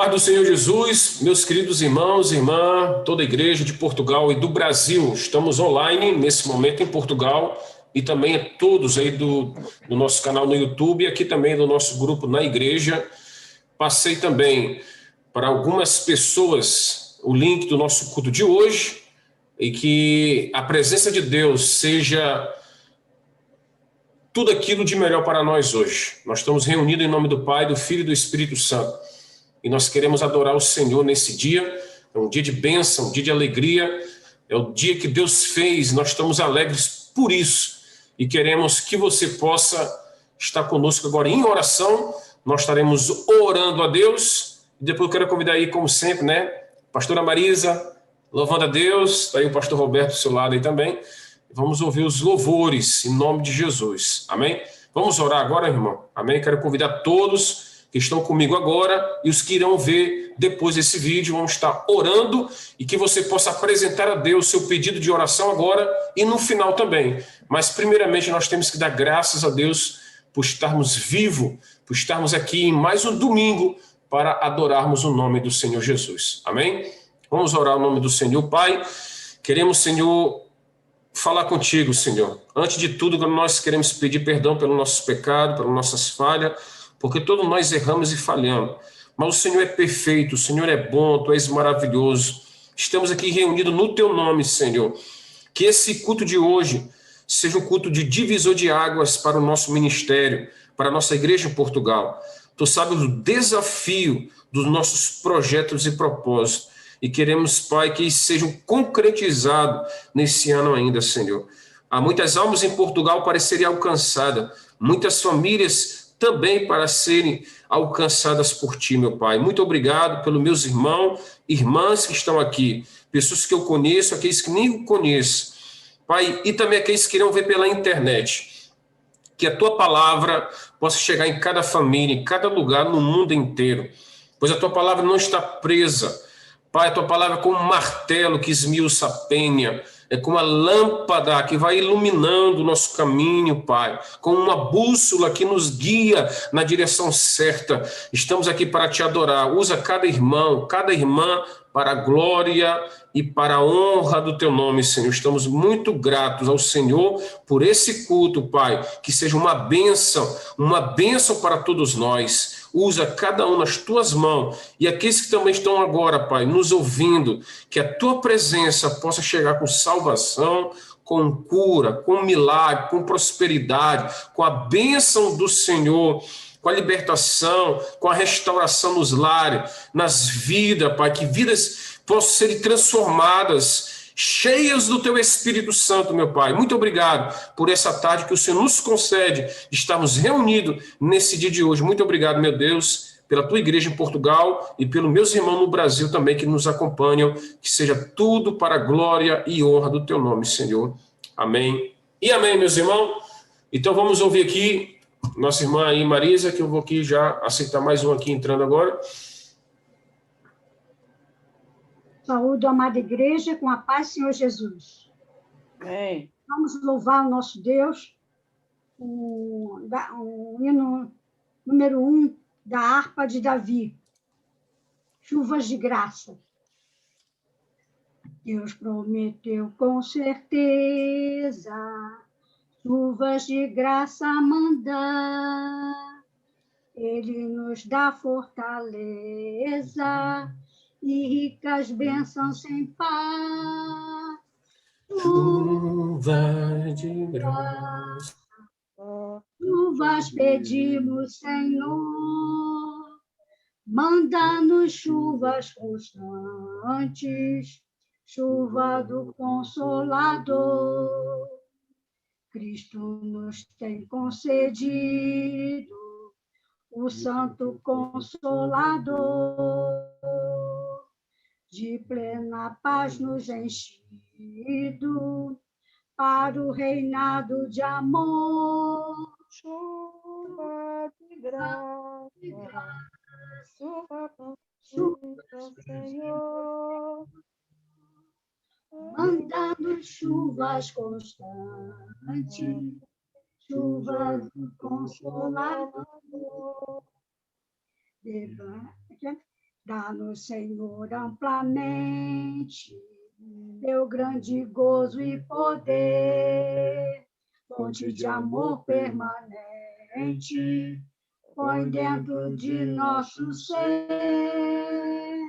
paz do Senhor Jesus, meus queridos irmãos e irmãs, toda a igreja de Portugal e do Brasil. Estamos online nesse momento em Portugal e também todos aí do nosso canal no YouTube e aqui também do nosso grupo na igreja. Passei também para algumas pessoas o link do nosso culto de hoje e que a presença de Deus seja tudo aquilo de melhor para nós hoje. Nós estamos reunidos em nome do Pai, do Filho e do Espírito Santo. E nós queremos adorar o Senhor nesse dia. É um dia de bênção, um dia de alegria. É o dia que Deus fez. Nós estamos alegres por isso. E queremos que você possa estar conosco agora em oração. Nós estaremos orando a Deus. E depois eu quero convidar aí, como sempre, né? Pastora Marisa, louvando a Deus. Está aí o pastor Roberto do seu lado aí também. Vamos ouvir os louvores em nome de Jesus. Amém? Vamos orar agora, irmão? Amém? Quero convidar todos que estão comigo agora e os que irão ver depois desse vídeo. Vamos estar orando e que você possa apresentar a Deus seu pedido de oração agora e no final também. Mas primeiramente nós temos que dar graças a Deus por estarmos vivos, por estarmos aqui em mais um domingo para adorarmos o nome do Senhor Jesus. Amém? Vamos orar o nome do Senhor. Pai, queremos, Senhor, falar contigo, Senhor. Antes de tudo, nós queremos pedir perdão pelos nossos pecados, pelas nossas falhas, porque todos nós erramos e falhamos. Mas o Senhor é perfeito, o Senhor é bom, Tu és maravilhoso. Estamos aqui reunidos no Teu nome, Senhor. Que esse culto de hoje seja um culto de divisor de águas para o nosso ministério, para a nossa igreja em Portugal. Tu sabes o desafio dos nossos projetos e propósitos. E queremos, Pai, que isso sejam concretizados nesse ano ainda, Senhor. Há muitas almas em Portugal para serem alcançadas, muitas famílias também para serem alcançadas por Ti, meu Pai. Muito obrigado pelos meus irmãos e irmãs que estão aqui, pessoas que eu conheço, aqueles que nem eu conheço, Pai, e também aqueles que irão ver pela internet. Que a Tua palavra possa chegar em cada família, em cada lugar, no mundo inteiro, pois a Tua palavra não está presa. Pai, a Tua palavra é como um martelo que esmiuça a penha, é como uma lâmpada que vai iluminando o nosso caminho, Pai, como uma bússola que nos guia na direção certa. Estamos aqui para Te adorar. Usa cada irmão, cada irmã para a glória e para a honra do Teu nome, Senhor. Estamos muito gratos ao Senhor por esse culto, Pai, que seja uma bênção para todos nós. Usa cada um nas Tuas mãos e aqueles que também estão agora, Pai, nos ouvindo, que a Tua presença possa chegar com salvação, com cura, com milagre, com prosperidade, com a bênção do Senhor, com a libertação, com a restauração nos lares, nas vidas, Pai, que vidas possam ser transformadas, cheias do Teu Espírito Santo, meu Pai. Muito obrigado por essa tarde que o Senhor nos concede de estarmos reunidos nesse dia de hoje. Muito obrigado, meu Deus, pela Tua igreja em Portugal e pelos meus irmãos no Brasil também que nos acompanham. Que seja tudo para a glória e honra do Teu nome, Senhor. Amém. E amém, meus irmãos. Então vamos ouvir aqui nossa irmã aí, Marisa, que eu vou aqui já aceitar mais um aqui entrando agora. Saúde, amada igreja, com a paz, Senhor Jesus. Amém. Vamos louvar o nosso Deus, o hino número 1 da harpa de Davi, Chuvas de Graça. Deus prometeu com certeza chuvas de graça mandar. Ele nos dá fortaleza e ricas bênçãos sem par. Chuvas de graça. Chuvas pedimos, Senhor, manda-nos chuvas constantes, chuva do Consolador. Cristo nos tem concedido o Santo Consolador, de plena paz nos enchido, para o reinado de amor. Chuva de graça, chuva do Senhor. Mandando chuvas constantes, chuvas do Consolador. Dá-nos, Senhor, amplamente teu grande gozo e poder, fonte de amor permanente, põe dentro de nosso ser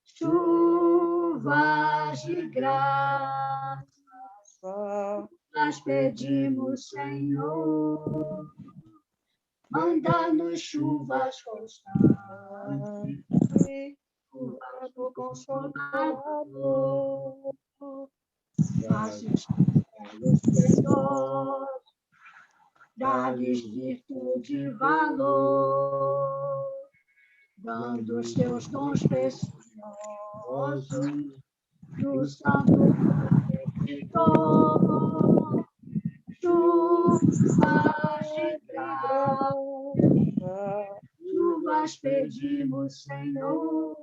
chuvas de graça, nós pedimos, Senhor, manda-nos chuvas constantes, chuvas do Consolador, faça-os, Senhor, dá-lhes virtude e valor, dando os teus dons preciosos do Santo Protetor, chuvas de graça, chuvas pedimos, Senhor,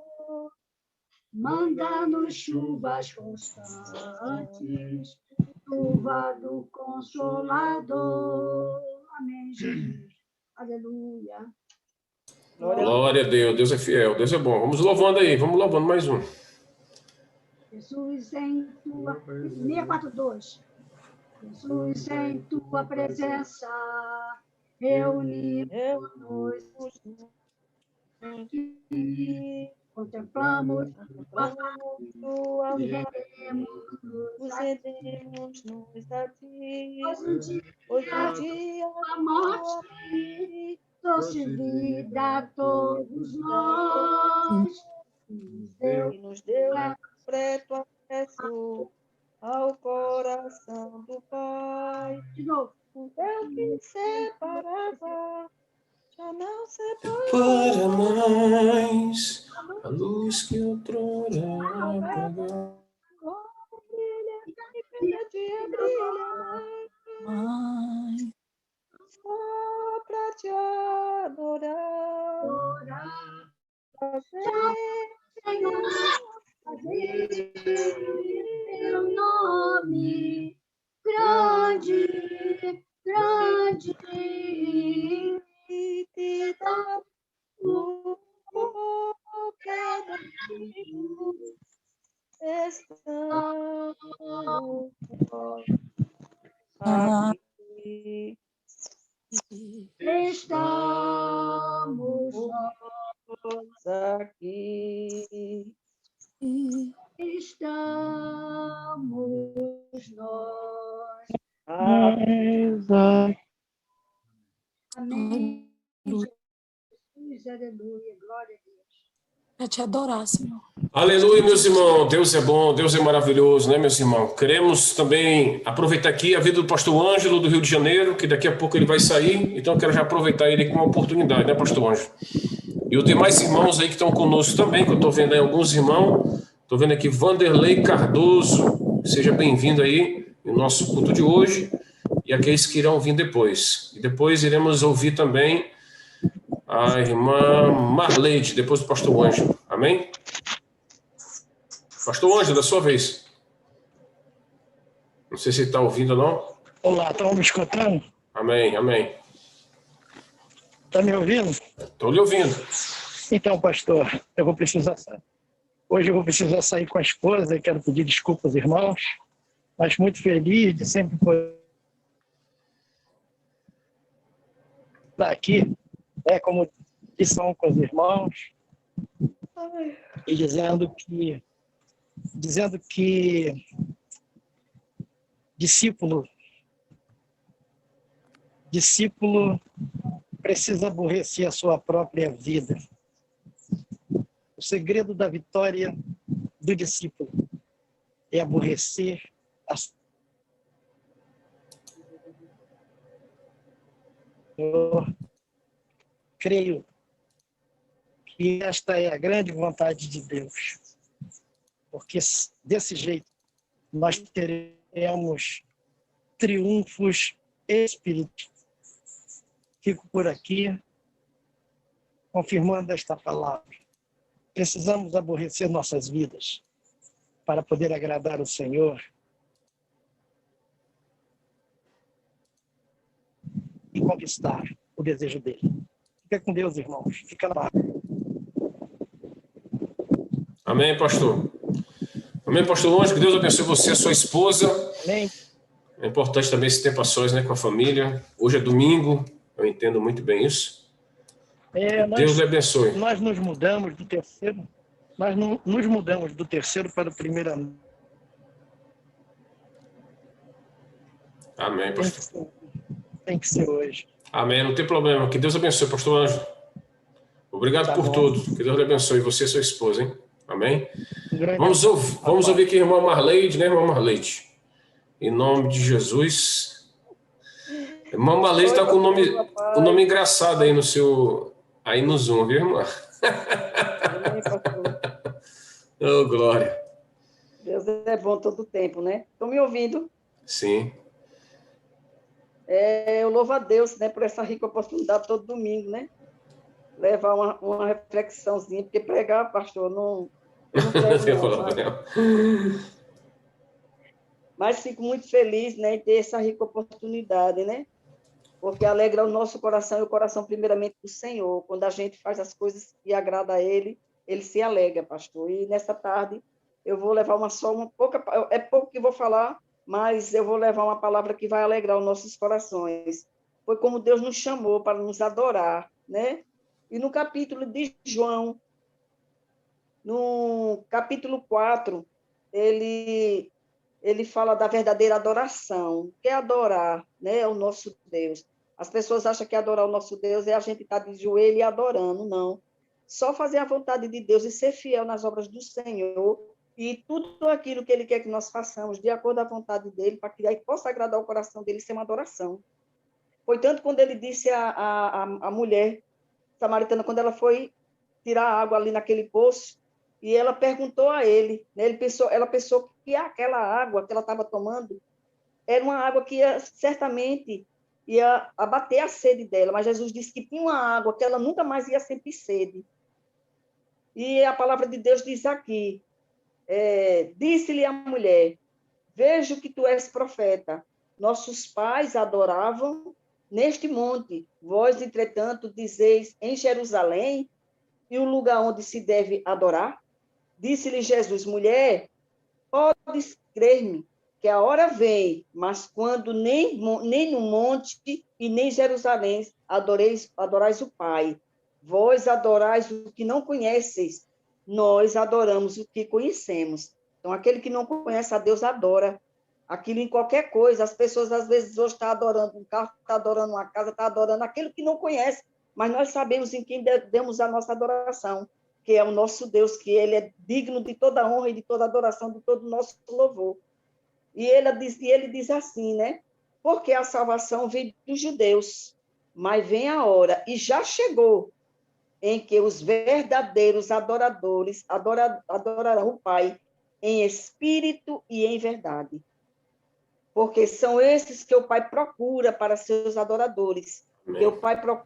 manda-nos chuvas constantes, chuva do Consolador. Amém, Jesus. Aleluia. Glória a Deus. Deus é fiel. Deus é bom. Vamos louvando aí. Vamos louvando mais um. Jesus, em tua... 642. Jesus, em tua presença, reunimos-nos aqui, contemplamos tua e nos rendemos-nos a ti. hoje Hoje o dia a morte trouxe vida a todos nós. e nos deu completo acesso ao coração do Pai. De novo. O véu que separava já não separa. Para mais a luz que outrora apagava. Como brilha e cada dia brilha mais. Só pra te adorar. Senhor, fazer teu nome grande, grande, E te dá o pedacinho. Estamos aqui. estamos Aqui. estamos nós. Amém. Jesus, aleluia, glória a Deus. Para te adorar, Senhor. Aleluia, meus irmãos. Deus é bom, Deus é maravilhoso, né, meus irmãos? Queremos também aproveitar aqui a vida do pastor Ângelo, do Rio de Janeiro, que daqui a pouco ele vai sair, então eu quero já aproveitar ele com uma oportunidade, né, pastor Ângelo? E os demais irmãos aí que estão conosco também, que eu estou vendo aí alguns irmãos, estou vendo aqui Vanderlei Cardoso, seja bem-vindo aí no nosso culto de hoje, e aqueles que irão vir depois. E depois iremos ouvir também a irmã Marleide, depois do pastor Ângelo. Amém? Pastor Ângelo, da sua vez. Não sei se ele está ouvindo ou não. Olá, estão me escutando? Amém, amém. Está me ouvindo? Estou lhe ouvindo. Então, pastor, eu vou precisar sair. Hoje eu vou precisar sair com a esposa e quero pedir desculpas aos irmãos, mas muito feliz de sempre poder estar aqui, como lição com os irmãos, e dizendo que discípulo precisa aborrecer a sua própria vida. O segredo da vitória do discípulo é aborrecer a Senhor. Creio que esta é a grande vontade de Deus, porque desse jeito nós teremos triunfos espirituais. Fico por aqui, confirmando esta palavra. Precisamos aborrecer nossas vidas para poder agradar o Senhor e conquistar o desejo dele. Fica com Deus, irmãos. Fica na paz. Amém, pastor. Amém, pastor Ângelo, que Deus abençoe você e a sua esposa. Amém. É importante também esse tempo a sós, né, com a família. Hoje é domingo, eu entendo muito bem isso. Deus lhe abençoe. Nós nos mudamos do terceiro, nos mudamos do terceiro para o primeiro ano. Amém, pastor. Tem que ser hoje. Amém, não tem problema. Que Deus abençoe, pastor Ângelo. Obrigado por tudo. Que Deus lhe abençoe, você e sua esposa, hein? Amém? Vamos ouvir aqui a irmã Marleide, né, irmã Marleide? Em nome de Jesus. Irmã Marleide está com o nome engraçado aí no Zoom, viu, irmã? Oh, glória. Deus é bom todo o tempo, né? Estão me ouvindo? Sim. Eu louvo a Deus, né, por essa rica oportunidade todo domingo, né? Levar uma reflexãozinha, porque pregar, pastor, não prego, não, sabe? Mas fico muito feliz, né, em ter essa rica oportunidade, né? Porque alegra o nosso coração e o coração, primeiramente, do Senhor. Quando a gente faz as coisas que agrada a Ele, Ele se alegra, pastor. E nessa tarde eu vou levar uma pouca, é pouco que vou falar, mas eu vou levar uma palavra que vai alegrar os nossos corações. Foi como Deus nos chamou para nos adorar, né? E no capítulo de João, no capítulo 4, ele fala da verdadeira adoração. Que é adorar, né? O nosso Deus. As pessoas acham que adorar o nosso Deus é a gente estar de joelho e adorando. Não. Só fazer a vontade de Deus e ser fiel nas obras do Senhor e tudo aquilo que Ele quer que nós façamos de acordo à vontade dEle, para que aí possa agradar o coração dEle, ser uma adoração. Portanto, quando Ele disse à mulher samaritana, quando ela foi tirar água ali naquele poço, e ela perguntou a ele, né? Ela pensou que aquela água que ela estava tomando era uma água que certamente ia abater a sede dela, mas Jesus disse que tinha uma água que ela nunca mais ia sentir sede. E a palavra de Deus diz aqui, disse-lhe a mulher, vejo que tu és profeta, nossos pais adoravam neste monte, vós, entretanto, dizeis em Jerusalém, e o lugar onde se deve adorar? Disse-lhe Jesus, mulher, podes crer-me, que a hora vem, mas quando nem no monte e nem Jerusalém adorais o Pai. Vós adorais o que não conheceis, nós adoramos o que conhecemos. Então, aquele que não conhece a Deus adora aquilo em qualquer coisa. As pessoas, às vezes, hoje estão adorando um carro, estão adorando uma casa, estão adorando aquilo que não conhece, mas nós sabemos em quem devemos a nossa adoração, que é o nosso Deus, que Ele é digno de toda honra e de toda adoração, de todo o nosso louvor. E ele diz assim, né? Porque a salvação vem dos judeus, mas vem a hora, e já chegou, em que os verdadeiros adoradores adorarão o Pai em espírito e em verdade. Porque são esses que o Pai procura para seus adoradores. Que o Pai procura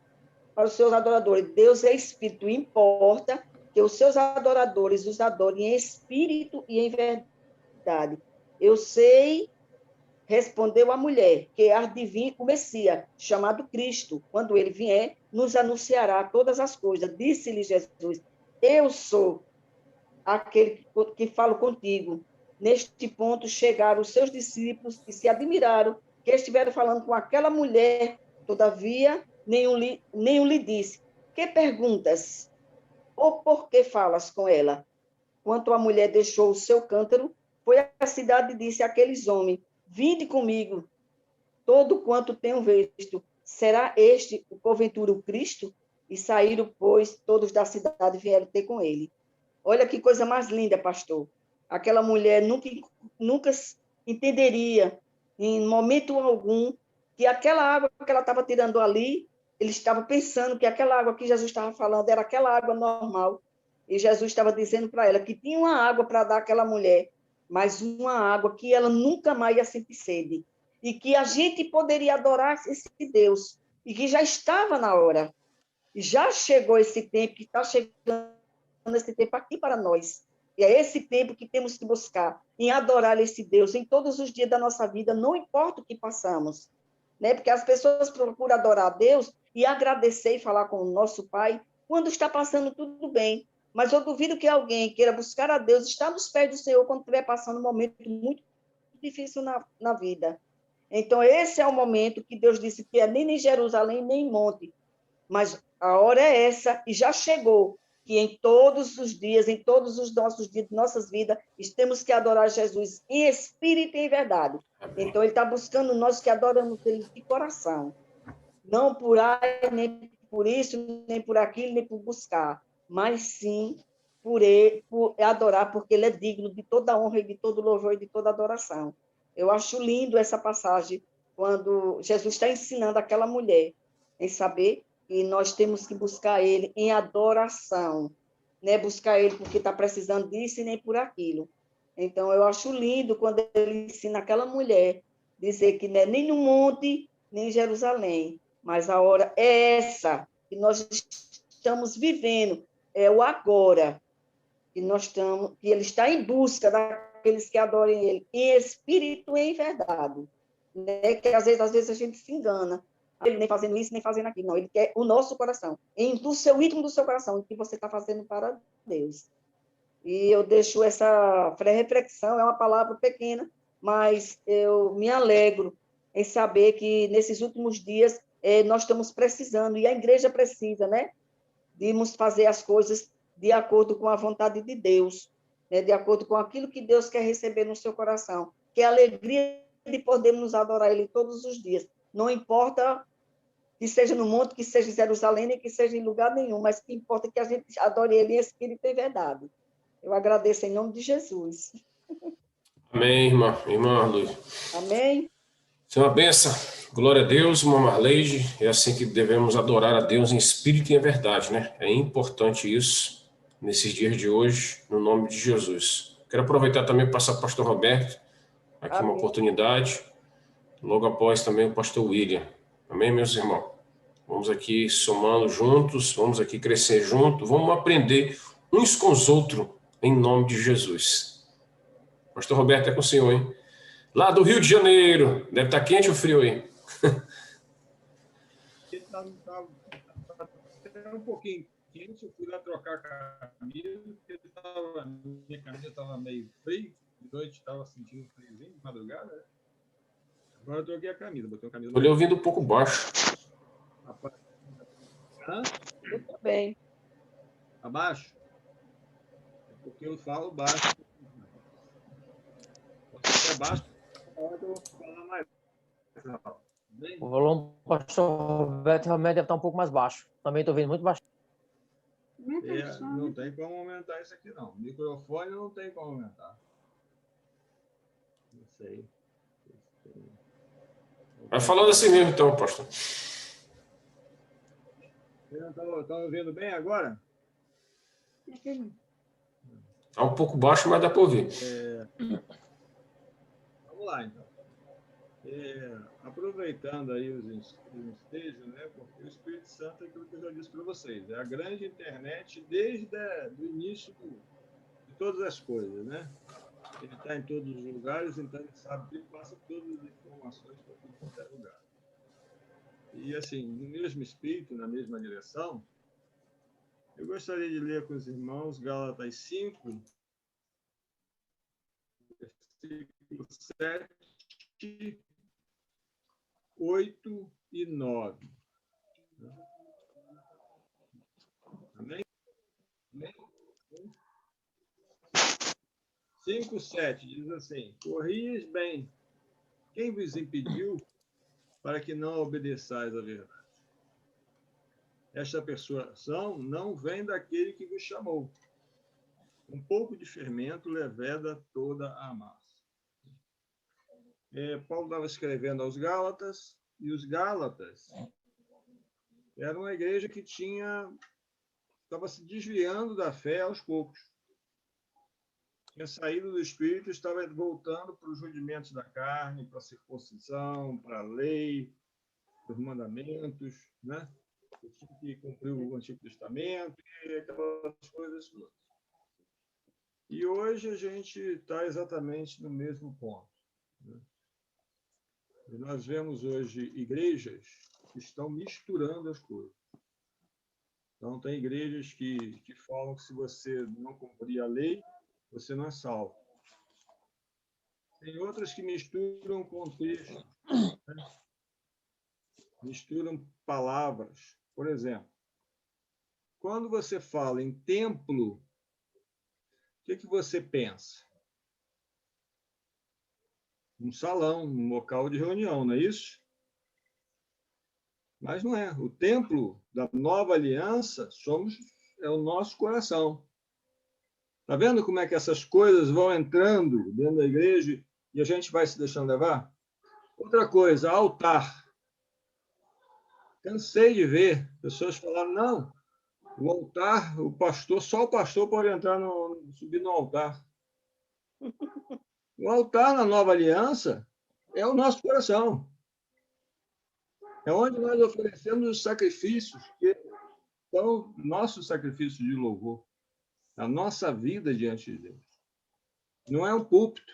para os seus adoradores. Deus é espírito, importa que os seus adoradores os adorem em espírito e em verdade. Eu sei, respondeu a mulher, que há de vir o Messias, chamado Cristo. Quando ele vier, nos anunciará todas as coisas. Disse-lhe Jesus, eu sou aquele que falo contigo. Neste ponto chegaram os seus discípulos e se admiraram que estiveram falando com aquela mulher. Todavia, nenhum lhe disse, que perguntas? Ou por que falas com ela? Quando a mulher deixou o seu cântaro, foi à cidade e disse àqueles homens, vinde comigo, todo quanto tenho visto, será este, porventura, o Cristo? E saíram, pois, todos da cidade vieram ter com ele. Olha que coisa mais linda, pastor. Aquela mulher nunca entenderia, em momento algum, que aquela água que ela estava tirando ali, ele estava pensando que aquela água que Jesus estava falando era aquela água normal. E Jesus estava dizendo para ela que tinha uma água para dar àquela mulher, mas uma água que ela nunca mais ia sentir sede. E que a gente poderia adorar esse Deus. E que já estava na hora. E já chegou esse tempo, que está chegando esse tempo aqui para nós. E é esse tempo que temos que buscar em adorar esse Deus em todos os dias da nossa vida, não importa o que passamos. Né? Porque as pessoas procuram adorar a Deus e agradecer e falar com o nosso Pai quando está passando tudo bem. Mas eu duvido que alguém queira buscar a Deus, estar nos pés do Senhor quando estiver passando um momento muito difícil na vida. Então, esse é o momento que Deus disse que é nem em Jerusalém, nem em monte. Mas a hora é essa, e já chegou, que em todos os dias, em todos os nossos dias, nossas vidas, temos que adorar Jesus em espírito e em verdade. Então, ele está buscando nós que adoramos ele de coração. Não por aí, nem por isso, nem por aquilo, nem por buscar, mas sim por ele, por adorar, porque ele é digno de toda honra e de todo louvor e de toda adoração. Eu acho lindo essa passagem, quando Jesus está ensinando aquela mulher em saber que nós temos que buscar ele em adoração, né? Buscar ele porque está precisando disso e nem por aquilo. Então, eu acho lindo quando ele ensina aquela mulher dizer que não é nem no monte, nem em Jerusalém, mas a hora é essa que nós estamos vivendo, é o agora, que ele está em busca daqueles que adorem ele, em espírito e em verdade. Né? Que às vezes a gente se engana, ele nem fazendo isso, nem fazendo aquilo. Não, ele quer o nosso coração, do seu íntimo do seu coração, o que você está fazendo para Deus. E eu deixo essa reflexão, é uma palavra pequena, mas eu me alegro em saber que nesses últimos dias nós estamos precisando, e a igreja precisa, né, de fazer as coisas de acordo com a vontade de Deus, né, de acordo com aquilo que Deus quer receber no seu coração, que é a alegria de podermos adorar Ele todos os dias. Não importa que seja no monte, que seja em Jerusalém, nem que seja em lugar nenhum, mas que importa que a gente adore Ele em espírito e verdade. Eu agradeço em nome de Jesus. Amém, irmã. Irmã Luiz. Amém? Isso é uma benção. Glória a Deus, irmã Marleide. É assim que devemos adorar a Deus em espírito e em verdade, né? É importante isso nesses dias de hoje, no nome de Jesus. Quero aproveitar também para passar para o pastor Roberto, aqui uma Amém. oportunidade, logo após também o pastor William. Amém, meus irmãos? Vamos aqui somando juntos, vamos aqui crescer juntos, vamos aprender uns com os outros, em nome de Jesus. Pastor Roberto é com o senhor, hein? Lá do Rio de Janeiro. Deve estar quente ou frio aí? Está um pouquinho quente, eu fui lá trocar a camisa, porque minha camisa estava meio fria, de noite estava sentindo friozinho, de madrugada, né? Agora eu troquei a camisa, botei uma camisa Estou lhe ouvindo um pouco baixo. Rapaz. Hã? Eu também. Abaixo? É porque eu falo baixo. Se é baixo, na hora que eu vou falar mais alto. Bem? O volume do pastor Roberto realmente deve estar um pouco mais baixo. Também estou ouvindo muito baixo. Não tem como aumentar isso aqui, não. Microfone não tem como aumentar. Não sei. Vai falando assim mesmo, então, pastor. Estão ouvindo bem agora? Está um pouco baixo, mas dá para ouvir. Vamos lá, então. Aproveitando aí os estejos, né? Porque o Espírito Santo é aquilo que eu já disse para vocês. É a grande internet desde o início de todas as coisas, né? Ele está em todos os lugares, então ele sabe que ele passa todas as informações para qualquer lugar. E, assim, no mesmo espírito, na mesma direção, eu gostaria de ler com os irmãos Gálatas 5, versículo 7, 8 e 9. Amém? Amém? 5, 7 diz assim: corris bem, quem vos impediu para que não obedeçais à verdade? Esta persuasão não vem daquele que vos chamou. Um pouco de fermento leveda toda a massa. Paulo estava escrevendo aos Gálatas, e os Gálatas eram uma igreja que estava se desviando da fé aos poucos. Tinha saído do Espírito, estava voltando para os rudimentos da carne, para a circuncisão, para a lei, para os mandamentos, né? Tinha que cumprir o Antigo Testamento e aquelas coisas todas. E hoje a gente está exatamente no mesmo ponto, né? E nós vemos hoje igrejas que estão misturando as coisas. Então, tem igrejas que falam que se você não cumprir a lei, você não é salvo. Tem outras que misturam contexto, né? Misturam palavras. Por exemplo, quando você fala em templo, o que você pensa? Um salão, um local de reunião, não é isso? Mas não é. O templo da nova aliança é o nosso coração. Está vendo como é que essas coisas vão entrando dentro da igreja e a gente vai se deixando levar? Outra coisa, altar. Cansei de ver pessoas falando, não, o altar, só o pastor pode entrar subir no altar. O altar na nova aliança é o nosso coração. É onde nós oferecemos os sacrifícios, que são nossos sacrifícios de louvor, a nossa vida diante de Deus. Não é um púlpito.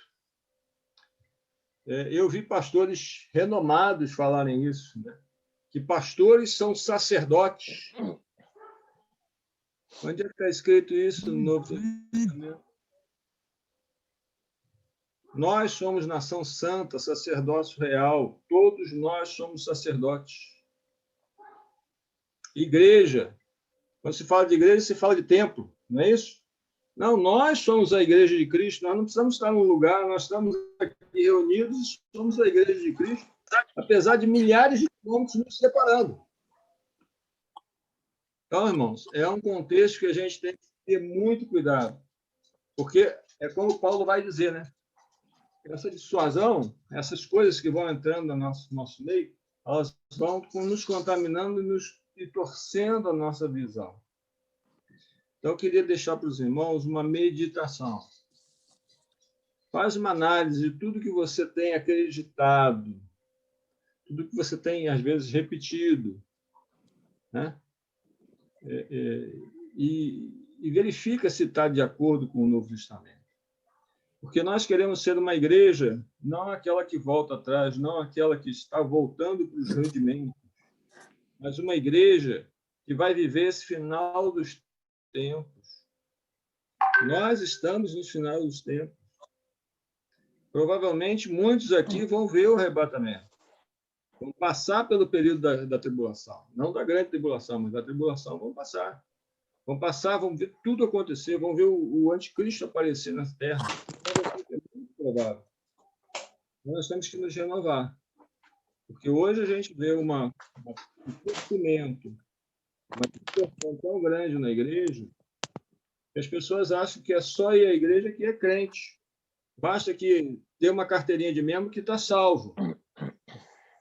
Eu vi pastores renomados falarem isso, né? Que pastores são sacerdotes. Onde é que está escrito isso no Novo Testamento? Nós somos nação santa, sacerdócio real. Todos nós somos sacerdotes. Igreja. Quando se fala de igreja, se fala de templo, não é isso? Não, nós somos a igreja de Cristo. Nós não precisamos estar num lugar, nós estamos aqui reunidos, somos a igreja de Cristo, apesar de milhares de quilômetros nos separando. Então, irmãos, é um contexto que a gente tem que ter muito cuidado, porque é como Paulo vai dizer, né? Essa dissuasão, essas coisas que vão entrando no nosso meio, elas vão nos contaminando e torcendo a nossa visão. Então, eu queria deixar para os irmãos uma meditação. Faz uma análise de tudo que você tem acreditado, tudo que você tem, às vezes, repetido, né? E verifica se está de acordo com o Novo Testamento. Porque nós queremos ser uma igreja, não aquela que volta atrás, não aquela que está voltando para os rendimentos, mas uma igreja que vai viver esse final dos tempos. Nós estamos no final dos tempos. Provavelmente, muitos aqui vão ver o arrebatamento. Vão passar pelo período da tribulação. Não da grande tribulação, mas da tribulação vão passar. Vão passar, vão ver tudo acontecer, vão ver o anticristo aparecer na terra. É muito provável. Nós temos que nos renovar. Porque hoje a gente vê um crescimento, uma distorção tão grande na igreja, que as pessoas acham que é só ir à igreja que é crente. Basta que ter uma carteirinha de membro que está salvo.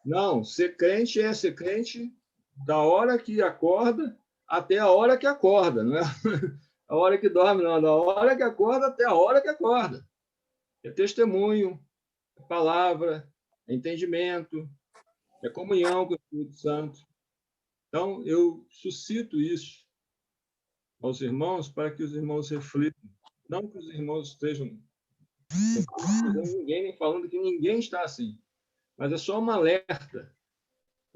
Não, ser crente é ser crente da hora que acorda até a hora que acorda, não é a hora que dorme, não, da hora que acorda até a hora que acorda. É testemunho, é palavra, é entendimento, é comunhão com o Espírito Santo. Então, eu suscito isso aos irmãos para que os irmãos reflitam. Não que os irmãos estejam ninguém falando que ninguém está assim, mas é só um alerta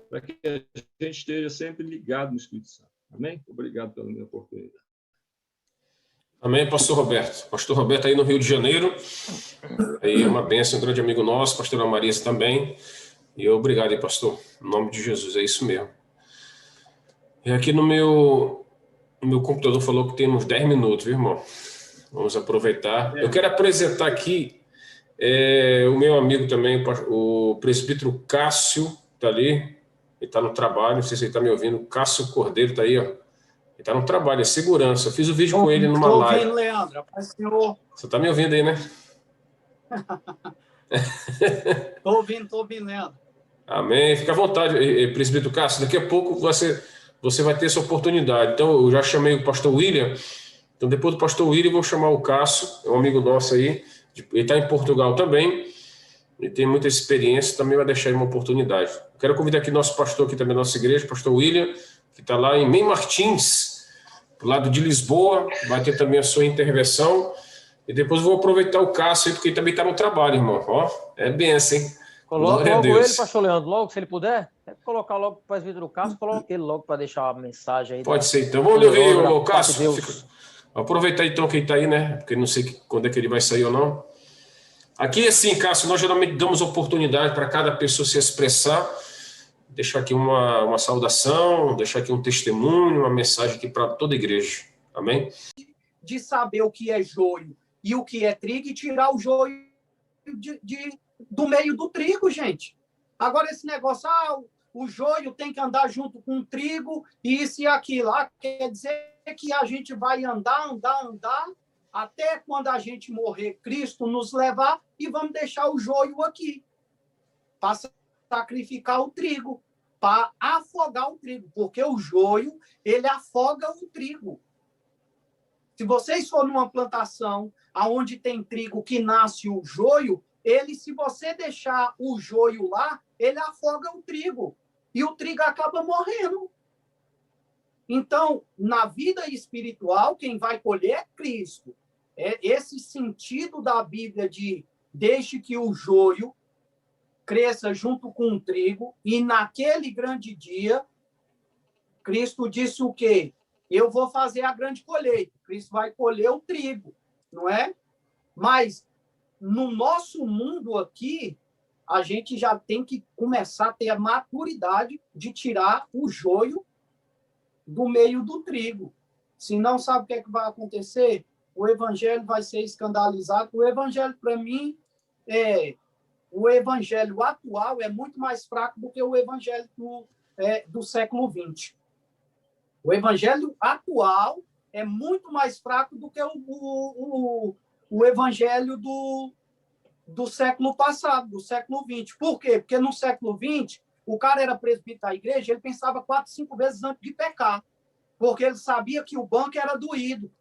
para que a gente esteja sempre ligado no Espírito Santo. Amém? Obrigado pela minha oportunidade. Amém, pastor Roberto. Pastor Roberto aí no Rio de Janeiro. Aí uma bênção, um grande amigo nosso, pastora Marisa também. E obrigado aí, pastor. Em nome de Jesus, é isso mesmo. E aqui no meu computador falou que temos 10 minutos, viu, irmão? Vamos aproveitar. Eu quero apresentar aqui o meu amigo também, o presbítero Cássio, está ali. Ele está no trabalho, não sei se ele está me ouvindo. Cássio Cordeiro está aí, ó. Ele está no trabalho, é segurança. Eu fiz o vídeo com ele numa live. Estou ouvindo, Leandro. Apareceu. Você está me ouvindo aí, né? Estou ouvindo, Leandro. Amém. Fica à vontade, presbítero Cássio. Daqui a pouco você vai ter essa oportunidade. Então, eu já chamei o pastor William. Então, depois do pastor William, eu vou chamar o Cássio, é um amigo nosso aí. Ele está em Portugal também. Ele tem muita experiência, também vai deixar aí uma oportunidade. Quero convidar aqui nosso pastor aqui também da nossa igreja, pastor William, que está lá em Mem Martins, do lado de Lisboa. Vai ter também a sua intervenção. E depois eu vou aproveitar o Cássio, porque ele também está no trabalho, irmão. Ó, é benção, hein? Coloca logo ele, pastor Leandro, logo, se ele puder. colocar logo o presbítero Cássio, coloque ele logo para deixar a mensagem aí. Pode ser, então. Vamos ouvir o Cássio. Aproveitar então que ele está aí, né? Porque não sei quando é que ele vai sair ou não. Aqui, assim, Cássio, nós geralmente damos oportunidade para cada pessoa se expressar. Deixar aqui uma saudação, deixar aqui um testemunho, uma mensagem aqui para toda a igreja. Amém? De saber o que é joio e o que é trigo e tirar o joio do meio do trigo, gente. Agora, esse negócio, o joio tem que andar junto com o trigo, e isso e aquilo. Quer dizer que a gente vai andar, até quando a gente morrer, Cristo nos levar, e vamos deixar o joio aqui, para sacrificar o trigo, para afogar o trigo, porque o joio, ele afoga o trigo. Se vocês for numa plantação onde tem trigo que nasce o joio, se você deixar o joio lá, ele afoga o trigo. E o trigo acaba morrendo. Então, na vida espiritual, quem vai colher é Cristo. É esse sentido da Bíblia de deixe que o joio cresça junto com o trigo, e naquele grande dia, Cristo disse o quê? Eu vou fazer a grande colheita. Cristo vai colher o trigo, não é? Mas no nosso mundo aqui, a gente já tem que começar a ter a maturidade de tirar o joio do meio do trigo. Senão, sabe o que é que vai acontecer? O evangelho vai ser escandalizado. O evangelho, para mim, o evangelho atual é muito mais fraco do que o evangelho do século XX. O evangelho atual é muito mais fraco do que o evangelho do século passado, do século XX. Por quê? Porque no século XX, o cara era presbítero da igreja, ele pensava 4, 5 vezes antes de pecar, porque ele sabia que o banco era doído.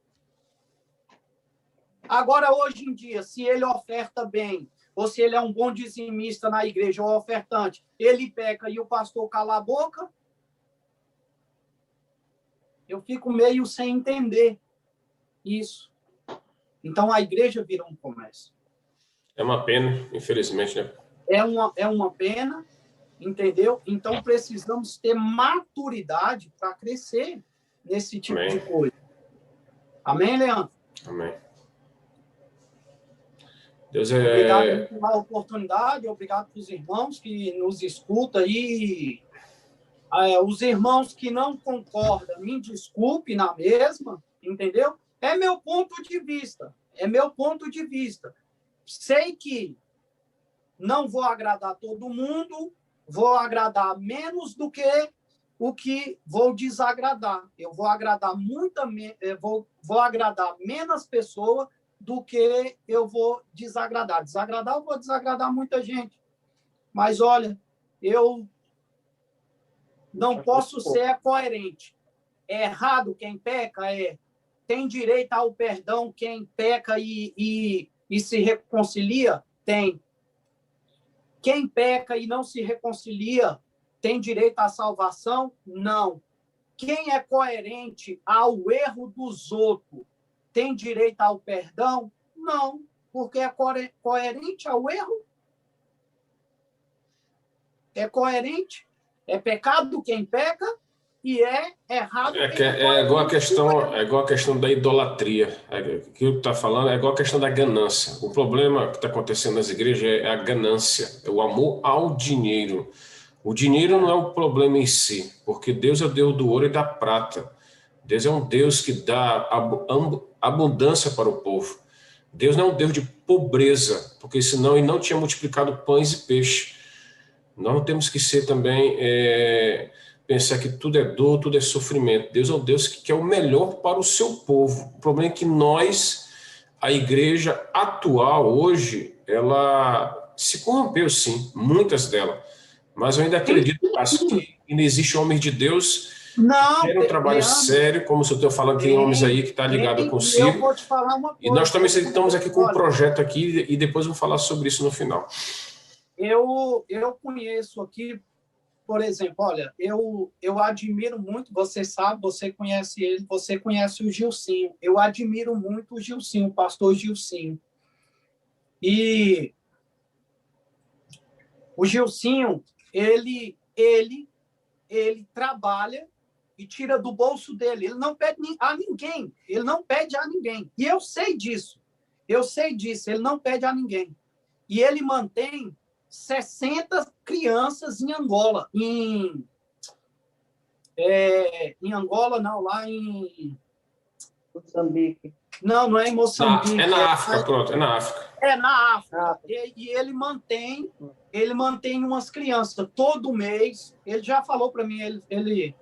Agora, hoje em dia, se ele oferta bem, ou se ele é um bom dizimista na igreja, ou ofertante, ele peca e o pastor cala a boca, eu fico meio sem entender isso. Então, a igreja virou um comércio. É uma pena, infelizmente, né? É uma pena, entendeu? Então, precisamos ter maturidade para crescer nesse tipo de coisa. Amém, Leandro? Amém. Deus Obrigado pela oportunidade, obrigado para os irmãos que nos escutam aí. Os irmãos que não concordam, me desculpe na mesma, entendeu? É meu ponto de vista. Sei que não vou agradar todo mundo, vou agradar menos do que o que vou desagradar. Eu vou agradar vou agradar menos pessoas do que eu vou desagradar. Eu vou desagradar muita gente. Mas, olha, eu não posso ser coerente. É errado quem peca? Tem direito ao perdão quem peca e se reconcilia? Tem. Quem peca e não se reconcilia tem direito à salvação? Não. Quem é coerente ao erro dos outros tem direito ao perdão? Não, porque é coerente ao erro. É coerente. É pecado quem peca e é errado quem é igual a questão da idolatria. O que está falando é igual a questão da ganância. O problema que está acontecendo nas igrejas é a ganância, é o amor ao dinheiro. O dinheiro não é o problema em si, porque Deus é o Deus do ouro e da prata. Deus é um Deus que dá abundância para o povo. Deus não é um Deus de pobreza, porque senão ele não tinha multiplicado pães e peixes. Nós não temos que ser também, pensar que tudo é dor, tudo é sofrimento. Deus é um Deus que quer o melhor para o seu povo. O problema é que nós, a igreja atual hoje, ela se corrompeu sim, muitas delas. Mas eu ainda acredito, Cássio, que ainda existem homens de Deus que querem um trabalho sério, como o senhor está falando, tem homens aí que estão ligados consigo. Eu vou te falar uma coisa. E nós também estamos aqui com um projeto aqui, e depois vamos falar sobre isso no final. Eu conheço aqui, por exemplo, olha, eu admiro muito, você sabe, você conhece ele, você conhece o Gilcinho. Eu admiro muito o Gilcinho, o pastor Gilcinho. E o Gilcinho, ele ele trabalha e tira do bolso dele. Ele não pede a ninguém. Ele não pede a ninguém. E eu sei disso. Eu sei disso. Ele não pede a ninguém. E ele mantém 60 crianças em Angola. Em Angola, não. Lá em... Moçambique. Não é em Moçambique. É na África, pronto. É na África. É na África. E ele mantém umas crianças todo mês. Ele já falou para mim, ele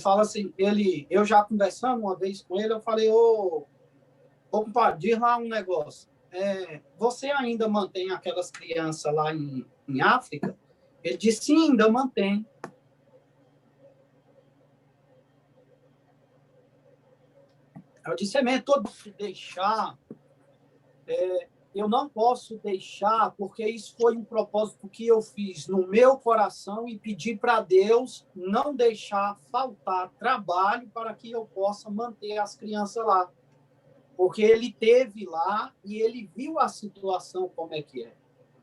fala assim, eu já conversando uma vez com ele, eu falei, ô compadre, diz lá um negócio. Você ainda mantém aquelas crianças lá em África? Ele disse, sim, ainda mantém. Eu disse, todo deixar... eu não posso deixar, porque isso foi um propósito que eu fiz no meu coração e pedi para Deus não deixar faltar trabalho para que eu possa manter as crianças lá. Porque ele teve lá e ele viu a situação como é que é.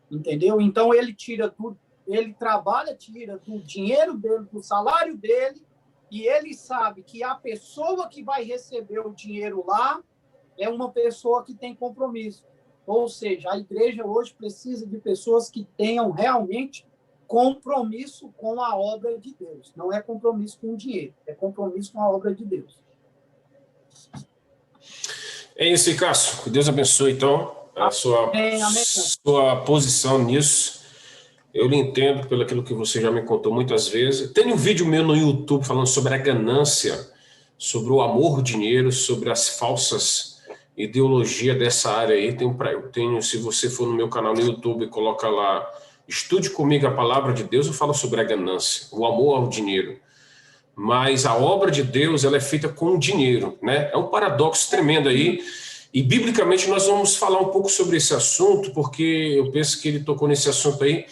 Entendeu? Então, ele tira tudo, ele trabalha, tira do dinheiro dele, do salário dele, e ele sabe que a pessoa que vai receber o dinheiro lá é uma pessoa que tem compromisso. Ou seja, a igreja hoje precisa de pessoas que tenham realmente compromisso com a obra de Deus. Não é compromisso com o dinheiro, é compromisso com a obra de Deus. É isso, Cássio. Que Deus abençoe, então, a sua posição nisso. Eu lhe entendo pelo aquilo que você já me contou muitas vezes. Tem um vídeo meu no YouTube falando sobre a ganância, sobre o amor ao dinheiro, sobre as falsas ideologia dessa área aí. Se você for no meu canal no YouTube e coloca lá, estude comigo a palavra de Deus, eu falo sobre a ganância, o amor ao dinheiro. Mas a obra de Deus, ela é feita com dinheiro, né? É um paradoxo tremendo aí. E biblicamente nós vamos falar um pouco sobre esse assunto, porque eu penso que ele tocou nesse assunto aí,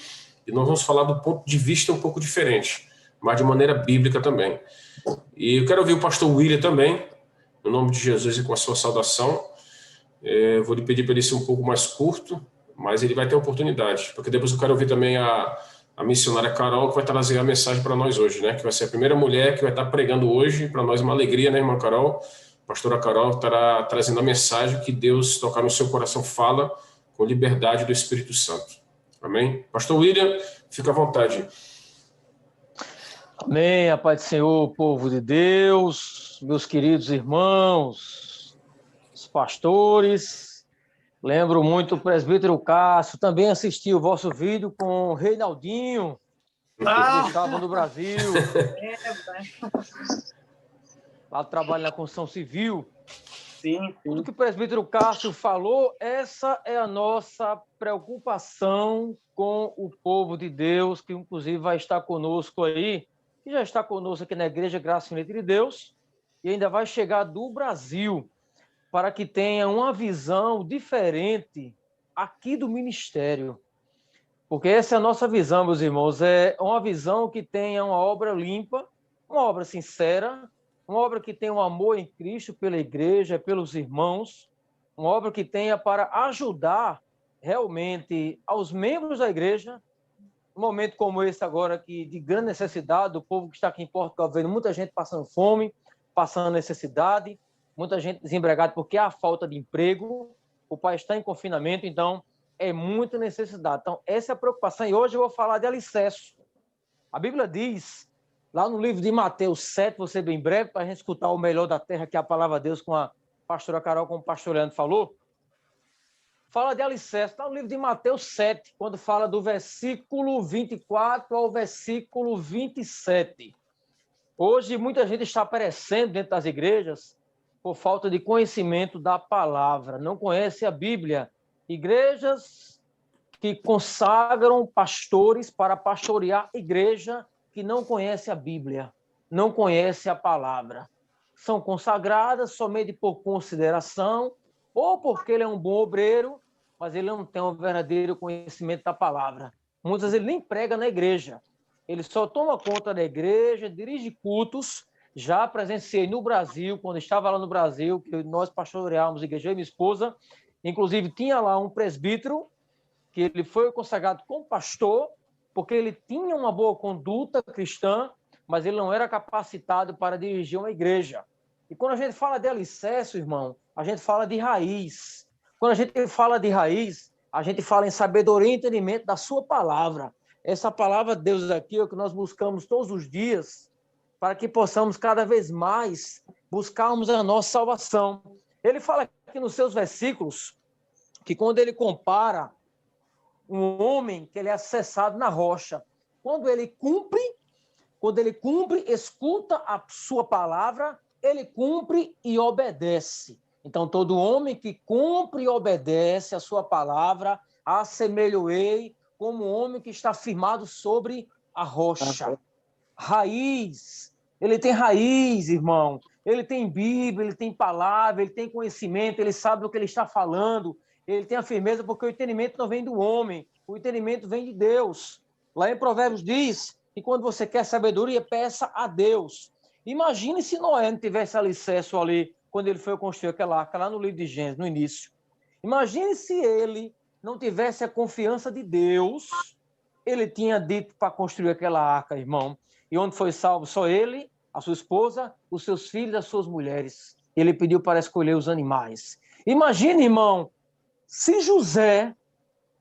e nós vamos falar do ponto de vista um pouco diferente, mas de maneira bíblica também. E eu quero ouvir o pastor William também, no nome de Jesus e com a sua saudação. Vou lhe pedir para ele ser um pouco mais curto, mas ele vai ter oportunidade, porque depois eu quero ouvir também a missionária Carol, que vai trazer a mensagem para nós hoje, né? Que vai ser a primeira mulher que vai estar pregando hoje, para nós uma alegria, né, irmã Carol? A pastora Carol estará trazendo a mensagem que Deus tocar no seu coração, fala com liberdade do Espírito Santo. Amém? Pastor William, fica à vontade. Amém, a paz do Senhor, povo de Deus, meus queridos irmãos, os pastores. Lembro muito o presbítero Cássio, também assisti o vosso vídeo com o Reinaldinho, que estava no Brasil. Lá trabalha na construção civil. Sim. Tudo que o presbítero Cássio falou, essa é a nossa preocupação com o povo de Deus, que inclusive vai estar conosco aí, que já está conosco aqui na Igreja Graça Infinita de Deus, e ainda vai chegar do Brasil, para que tenha uma visão diferente aqui do ministério. Porque essa é a nossa visão, meus irmãos, é uma visão que tenha uma obra limpa, uma obra sincera, uma obra que tenha um amor em Cristo pela igreja, pelos irmãos, uma obra que tenha para ajudar realmente aos membros da igreja, um momento como esse agora, que de grande necessidade, o povo que está aqui em Portugal, vendo muita gente passando fome, passando necessidade, muita gente desempregada porque há falta de emprego, o país está em confinamento, então é muita necessidade. Então, essa é a preocupação, e hoje eu vou falar de alicerce. A Bíblia diz, lá no livro de Mateus 7, vou ser bem breve, para a gente escutar o melhor da terra, que é a palavra de Deus, com a pastora Carol, como o pastor Leandro falou, fala de alicerce, está no livro de Mateus 7, quando fala do versículo 24 ao versículo 27. Hoje, muita gente está perecendo dentro das igrejas por falta de conhecimento da palavra, não conhece a Bíblia. Igrejas que consagram pastores para pastorear igreja que não conhece a Bíblia, não conhece a palavra. São consagradas somente por consideração, ou porque ele é um bom obreiro, mas ele não tem um verdadeiro conhecimento da palavra. Muitas vezes ele nem prega na igreja. Ele só toma conta da igreja, dirige cultos. Já presenciei no Brasil, quando estava lá no Brasil, que nós pastoreávamos a igreja, eu e minha esposa, inclusive tinha lá um presbítero, que ele foi consagrado como pastor, porque ele tinha uma boa conduta cristã, mas ele não era capacitado para dirigir uma igreja. E quando a gente fala de alicerce, irmão, a gente fala de raiz. Quando a gente fala de raiz, a gente fala em sabedoria e entendimento da sua palavra. Essa palavra de Deus aqui é o que nós buscamos todos os dias para que possamos cada vez mais buscarmos a nossa salvação. Ele fala aqui nos seus versículos que quando ele compara um homem que ele é acessado na rocha, quando ele cumpre, escuta a sua palavra, ele cumpre e obedece. Então, todo homem que cumpre e obedece a sua palavra, assemelho-ei como um homem que está firmado sobre a rocha. Raiz. Ele tem raiz, irmão. Ele tem Bíblia, ele tem palavra, ele tem conhecimento, ele sabe o que ele está falando, ele tem a firmeza, porque o entendimento não vem do homem, o entendimento vem de Deus. Lá em Provérbios diz que quando você quer sabedoria, peça a Deus. Imagine se Noé não tivesse alicerce ali, quando ele foi construir aquela arca, lá no livro de Gênesis, no início. Imagine se ele não tivesse a confiança de Deus, ele tinha dito para construir aquela arca, irmão. E onde foi salvo? Só ele, a sua esposa, os seus filhos, as suas mulheres. Ele pediu para escolher os animais. Imagine, irmão, se José,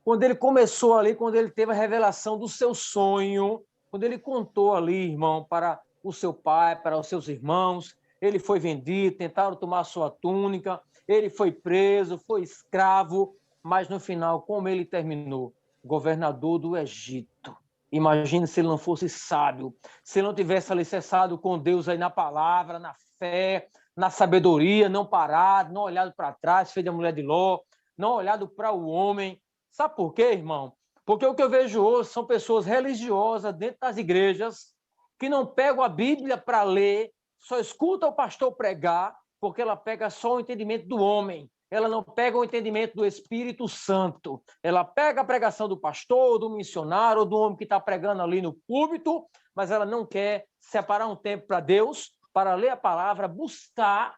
quando ele começou ali, quando ele teve a revelação do seu sonho, quando ele contou ali, irmão, para o seu pai, para os seus irmãos, ele foi vendido, tentaram tomar a sua túnica, ele foi preso, foi escravo, mas no final, como ele terminou? Governador do Egito. Imagine se ele não fosse sábio, se ele não tivesse alicerçado com Deus aí na palavra, na fé, na sabedoria, não parado, não olhado para trás, feito a mulher de Ló, não olhado para o homem. Sabe por quê, irmão? Porque o que eu vejo hoje são pessoas religiosas dentro das igrejas que não pegam a Bíblia para ler, só escuta o pastor pregar, porque ela pega só o entendimento do homem. Ela não pega o entendimento do Espírito Santo. Ela pega a pregação do pastor, do missionário, ou do homem que está pregando ali no púlpito, mas ela não quer separar um tempo para Deus, para ler a palavra, buscar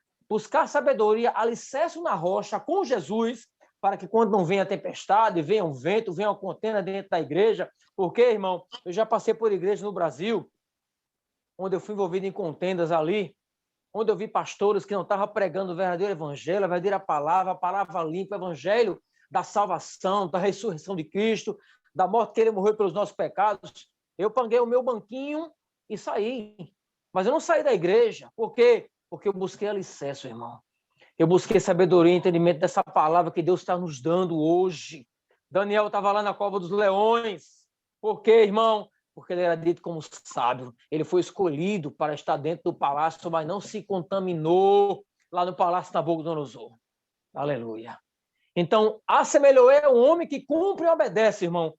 sabedoria, alicerce na rocha com Jesus, para que quando não venha a tempestade, venha um vento, venha uma contenda dentro da igreja. Porque, irmão, eu já passei por igreja no Brasil, onde eu fui envolvido em contendas ali, onde eu vi pastores que não estavam pregando o verdadeiro evangelho, a verdadeira palavra, a palavra limpa, o evangelho da salvação, da ressurreição de Cristo, da morte que ele morreu pelos nossos pecados. Eu paguei o meu banquinho e saí. Mas eu não saí da igreja. Por quê? Porque eu busquei alicerce, irmão. Eu busquei sabedoria e entendimento dessa palavra que Deus está nos dando hoje. Daniel estava lá na cova dos leões. Por quê, irmão? Porque ele era dito como sábio. Ele foi escolhido para estar dentro do palácio, mas não se contaminou lá no palácio Nabucodonosor. Aleluia. Então, assemelhou é o homem que cumpre e obedece, irmão.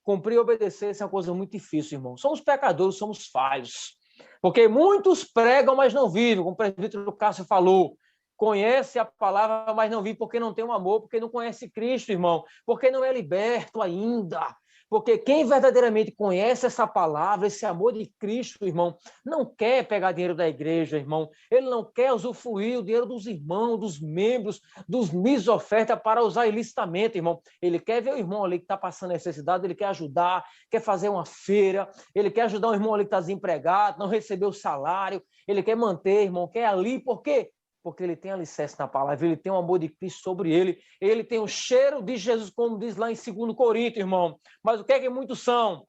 Cumprir e obedecer é uma coisa muito difícil, irmão. Somos pecadores, somos falhos. Porque muitos pregam, mas não vivem, como o presbítero Cássio falou. Conhece a palavra, mas não vive porque não tem um amor, porque não conhece Cristo, irmão. Porque não é liberto ainda. Porque quem verdadeiramente conhece essa palavra, esse amor de Cristo, irmão, não quer pegar dinheiro da igreja, irmão. Ele não quer usufruir o dinheiro dos irmãos, dos membros, dos mis ofertas para usar ilicitamente, irmão. Ele quer ver o irmão ali que está passando necessidade, ele quer ajudar, quer fazer uma feira, ele quer ajudar o irmão ali que está desempregado, não recebeu o salário, ele quer manter, irmão, quer ali, por quê? Porque ele tem alicerce na palavra, ele tem o amor de Cristo sobre ele, ele tem o cheiro de Jesus, como diz lá em 2 Coríntios, irmão. Mas o que é que muitos são?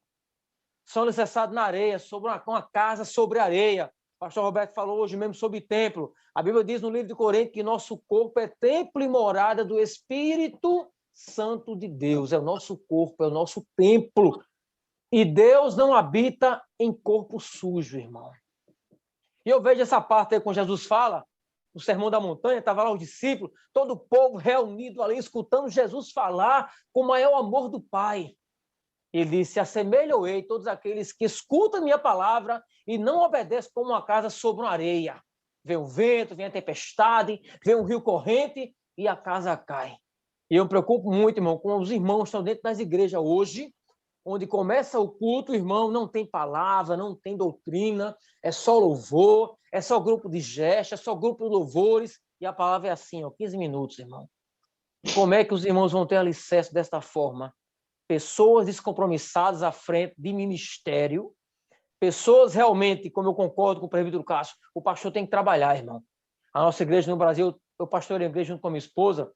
São alicerçados na areia, sobre uma casa sobre areia. O pastor Roberto falou hoje mesmo sobre templo. A Bíblia diz no livro de Coríntios que nosso corpo é templo e morada do Espírito Santo de Deus. É o nosso corpo, é o nosso templo. E Deus não habita em corpo sujo, irmão. E eu vejo essa parte aí quando Jesus fala, no Sermão da Montanha, estava lá os discípulos, todo o povo reunido ali, escutando Jesus falar com o maior amor do Pai. Ele disse, assemelho-ei todos aqueles que escutam a minha palavra e não obedecem como uma casa sobre uma areia. Vem o vento, vem a tempestade, vem um rio corrente e a casa cai. E eu me preocupo muito, irmão, com os irmãos que estão dentro das igrejas hoje, onde começa o culto, irmão, não tem palavra, não tem doutrina, é só louvor, é só grupo de gestos, é só grupo de louvores, e a palavra é assim, 15 minutos, irmão. Como é que os irmãos vão ter alicerce desta forma? Pessoas descompromissadas à frente de ministério, Pessoas realmente, como eu concordo com o presbítero Cássio, o pastor tem que trabalhar, irmão. A nossa igreja no Brasil, eu pastorei a igreja junto com a minha esposa,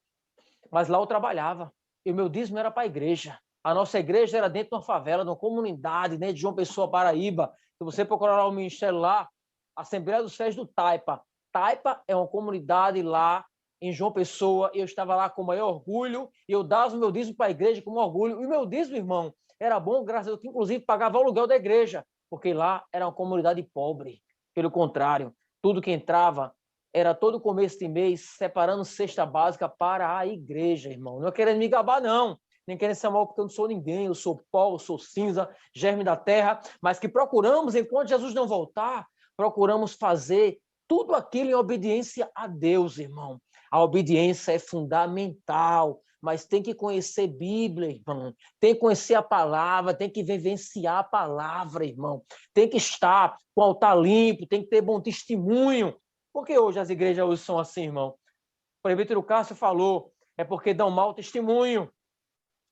mas lá eu trabalhava. E o meu dízimo era para a igreja. A nossa igreja era dentro de uma favela, de uma comunidade, dentro de João Pessoa, Paraíba. Se você procurar lá o ministério lá, Assembleia dos Fiéis do Taipa. Taipa é uma comunidade lá em João Pessoa. Eu estava lá com o maior orgulho e eu dava o meu dízimo para a igreja com orgulho. E o meu dízimo, irmão, era bom, graças a Deus, que inclusive pagava o aluguel da igreja, porque lá era uma comunidade pobre. Pelo contrário, tudo que entrava era todo começo de mês separando cesta básica para a igreja, irmão. Não é querendo me gabar, não. Nem querendo ser mal, porque eu não sou ninguém. Eu sou pó, eu sou cinza, germe da terra. Mas que procuramos, enquanto Jesus não voltar, procuramos fazer tudo aquilo em obediência a Deus, irmão. A obediência é fundamental, mas tem que conhecer Bíblia, irmão. Tem que conhecer a palavra, tem que vivenciar a palavra, irmão. Tem que estar com o altar limpo, tem que ter bom testemunho. Por que hoje as igrejas hoje são assim, irmão? O presbítero Cássio falou, é porque dão mau testemunho.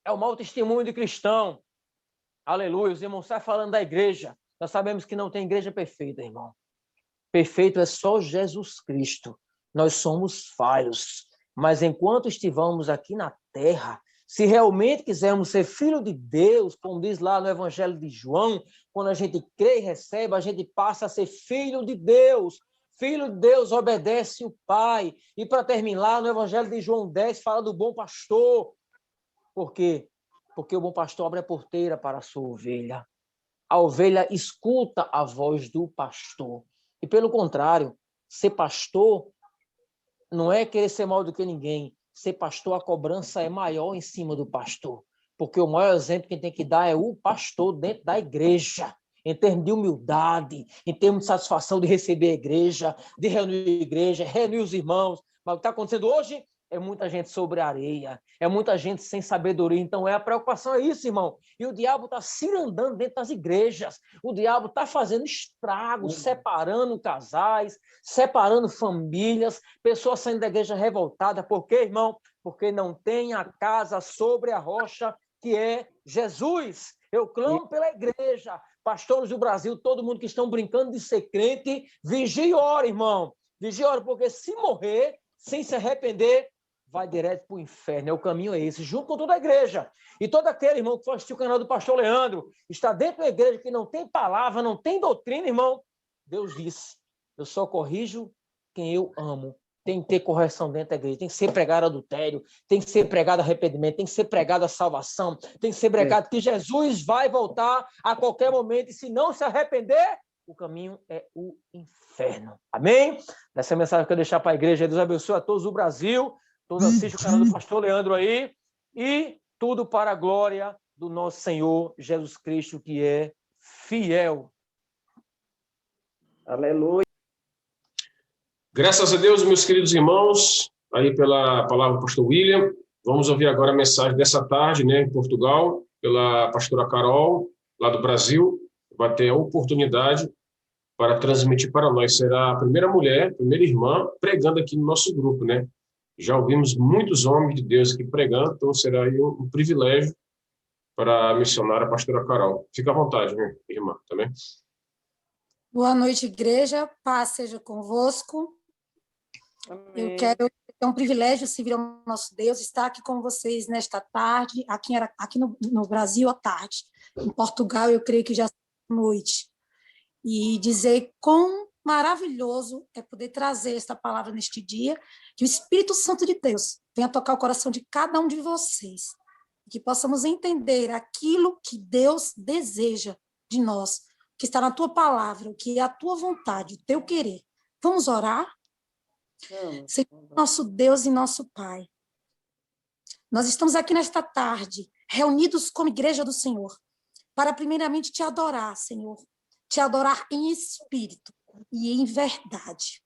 É o mau testemunho de cristão. Aleluia. Os irmãos saem falando da igreja. Nós sabemos que não tem igreja perfeita, irmão. Perfeito é só Jesus Cristo. Nós somos falhos. Mas enquanto estivermos aqui na terra, se realmente quisermos ser filho de Deus, como diz lá no Evangelho de João, quando a gente crê e recebe, a gente passa a ser filho de Deus. Filho de Deus obedece o Pai. E para terminar, no Evangelho de João 10, fala do bom pastor. Por quê? Porque o bom pastor abre a porteira para a sua ovelha. A ovelha escuta a voz do pastor. E pelo contrário, ser pastor não é querer ser maior do que ninguém. Ser pastor, a cobrança é maior em cima do pastor. Porque o maior exemplo que tem que dar é o pastor dentro da igreja. Em termos de humildade, em termos de satisfação de receber a igreja, de reunir a igreja, reunir os irmãos. Mas o que está acontecendo hoje é muita gente sobre a areia, é muita gente sem sabedoria. Então, a preocupação é isso, irmão. E o diabo está cirandando dentro das igrejas. O diabo está fazendo estragos, separando casais, separando famílias, pessoas saindo da igreja revoltadas. Por quê, irmão? Porque não tem a casa sobre a rocha, que é Jesus. Eu clamo pela igreja. Pastores do Brasil, todo mundo que estão brincando de ser crente, vigie e ora, irmão. Vigie e ora, porque se morrer sem se arrepender, vai direto para o inferno. O caminho é esse, junto com toda a igreja. E todo aquele irmão que for assistir o canal do pastor Leandro, está dentro da igreja que não tem palavra, não tem doutrina, irmão. Deus disse, eu só corrijo quem eu amo. Tem que ter correção dentro da igreja, tem que ser pregado adultério, tem que ser pregado arrependimento, tem que ser pregado a salvação, tem que ser pregado que Jesus vai voltar a qualquer momento, e se não se arrepender, o caminho é o inferno. Amém? Essa mensagem que eu deixar para a igreja, Deus abençoe a todos do Brasil, todos assistem o canal do pastor Leandro aí, e tudo para a glória do nosso Senhor Jesus Cristo, que é fiel. Aleluia. Graças a Deus, meus queridos irmãos, aí pela palavra do pastor William. Vamos ouvir agora a mensagem dessa tarde, né, em Portugal, pela pastora Carol, lá do Brasil. Vai ter a oportunidade para transmitir para nós. Será a primeira mulher, primeira irmã, pregando aqui no nosso grupo, né? Já ouvimos muitos homens de Deus aqui pregando, então será aí um privilégio para a missionária, a pastora Carol. Fica à vontade, né, irmã, também. Boa noite, igreja. Paz seja convosco. Amém. Eu quero ter um privilégio servir ao nosso Deus, estar aqui com vocês nesta tarde, aqui no Brasil à tarde, em Portugal eu creio que já é noite, e dizer quão maravilhoso é poder trazer esta palavra neste dia, que o Espírito Santo de Deus venha tocar o coração de cada um de vocês, que possamos entender aquilo que Deus deseja de nós, que está na tua palavra, o que é a tua vontade, o teu querer. Vamos orar? Senhor, nosso Deus e nosso Pai, nós estamos aqui nesta tarde, reunidos como igreja do Senhor, para primeiramente te adorar, Senhor, te adorar em espírito e em verdade.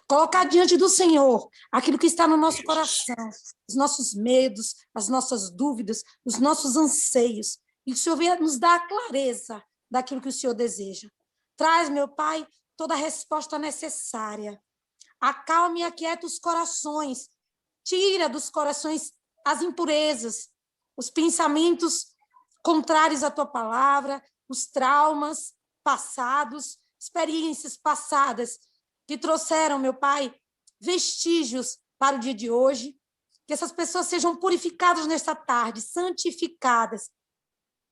Colocar diante do Senhor aquilo que está no nosso coração, os nossos medos, as nossas dúvidas, os nossos anseios, e que o Senhor venha nos dar a clareza daquilo que o Senhor deseja. Traz, meu Pai, toda a resposta necessária. Acalme e aquieta os corações. Tira dos corações as impurezas, os pensamentos contrários à tua palavra, os traumas, passados, experiências passadas que trouxeram, meu Pai, vestígios para o dia de hoje. Que essas pessoas sejam purificadas nesta tarde, santificadas,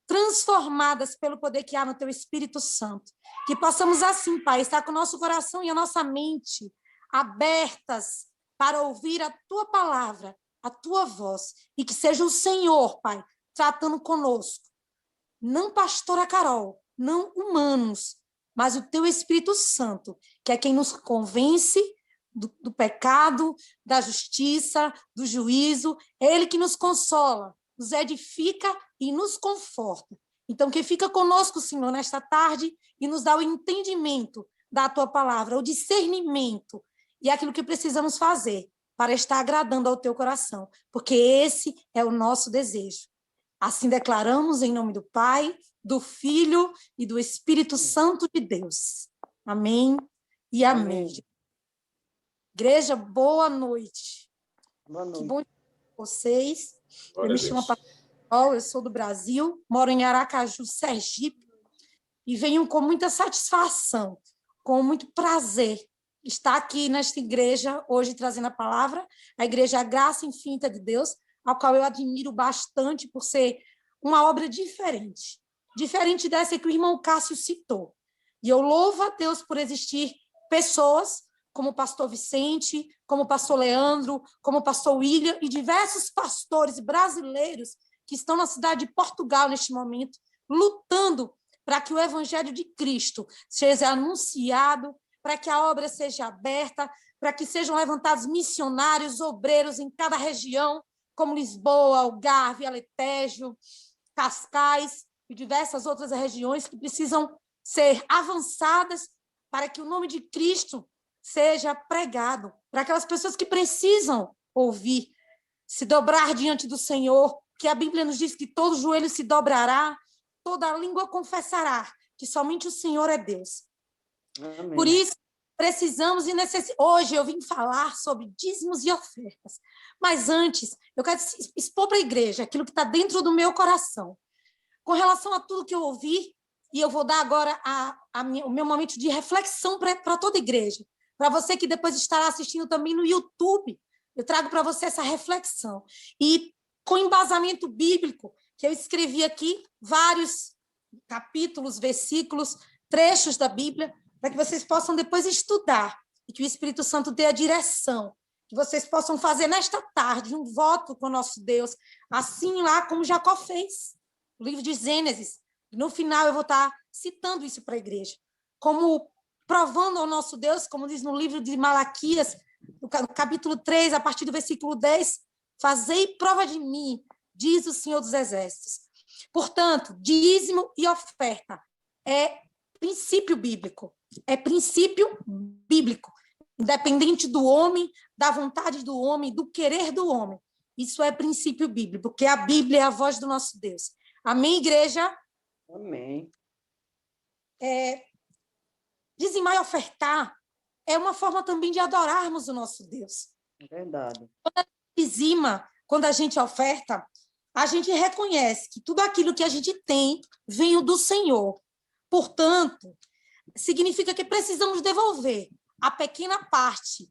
transformadas pelo poder que há no Teu Espírito Santo. Que possamos assim, Pai, estar com o nosso coração e a nossa mente abertas para ouvir a Tua palavra, a Tua voz, e que seja o Senhor, Pai, tratando conosco. Não pastora Carol, não humanos, mas o Teu Espírito Santo, que é quem nos convence do pecado, da justiça, do juízo. É Ele que nos consola, nos edifica e nos conforta. Então, que fica conosco, Senhor, nesta tarde e nos dá o entendimento da Tua palavra, o discernimento e aquilo que precisamos fazer para estar agradando ao Teu coração, porque esse é o nosso desejo. Assim declaramos em nome do Pai, do Filho e do Espírito Santo de Deus. Amém e amém. Igreja, boa noite. Boa noite. Que bom estar com vocês. Glória Eu me a chamo Deus. Pastor, eu sou do Brasil, moro em Aracaju, Sergipe, e venho com muita satisfação, com muito prazer, estar aqui nesta igreja, hoje trazendo a palavra, a Igreja Graça Infinita de Deus, a qual eu admiro bastante por ser uma obra diferente dessa que o irmão Cássio citou. E eu louvo a Deus por existir pessoas como o pastor Vicente, como o pastor Leandro, como o pastor William e diversos pastores brasileiros que estão na cidade de Portugal neste momento, lutando para que o evangelho de Cristo seja anunciado, para que a obra seja aberta, para que sejam levantados missionários, obreiros em cada região, como Lisboa, Algarve, Alentejo, Cascais e diversas outras regiões que precisam ser avançadas para que o nome de Cristo seja pregado, para aquelas pessoas que precisam ouvir, se dobrar diante do Senhor, que a Bíblia nos diz que todo joelho se dobrará, toda língua confessará que somente o Senhor é Deus. Amém. Por isso, precisamos e necessitamos. Hoje eu vim falar sobre dízimos e ofertas, mas antes eu quero expor para a igreja aquilo que está dentro do meu coração. Com relação a tudo que eu ouvi, e eu vou dar agora o meu momento de reflexão para toda a igreja, para você que depois estará assistindo também no YouTube, eu trago para você essa reflexão. E com embasamento bíblico, que eu escrevi aqui vários capítulos, versículos, trechos da Bíblia, para que vocês possam depois estudar e que o Espírito Santo dê a direção, que vocês possam fazer nesta tarde um voto com o nosso Deus, assim lá como Jacó fez, o livro de Gênesis. No final eu vou estar citando isso para a igreja, como provando ao nosso Deus, como diz no livro de Malaquias, no capítulo 3, a partir do versículo 10, fazei prova de mim, diz o Senhor dos Exércitos. Portanto, dízimo e oferta é princípio bíblico, independente do homem, da vontade do homem, do querer do homem. Isso é princípio bíblico, porque a Bíblia é a voz do nosso Deus. Amém, igreja? Amém. Dizimar e ofertar é uma forma também de adorarmos o nosso Deus. É verdade. Quando a gente dizima, quando a gente oferta, a gente reconhece que tudo aquilo que a gente tem vem do Senhor. Portanto, significa que precisamos devolver a pequena parte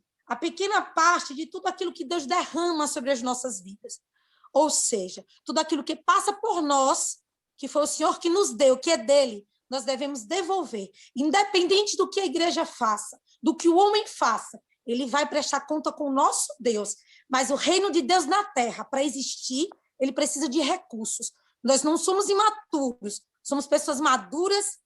de tudo aquilo que Deus derrama sobre as nossas vidas. Ou seja, tudo aquilo que passa por nós, que foi o Senhor que nos deu, que é dele, nós devemos devolver. Independente do que a igreja faça, do que o homem faça, ele vai prestar conta com o nosso Deus. Mas o reino de Deus na terra, para existir, ele precisa de recursos. Nós não somos imaturos, somos pessoas maduras,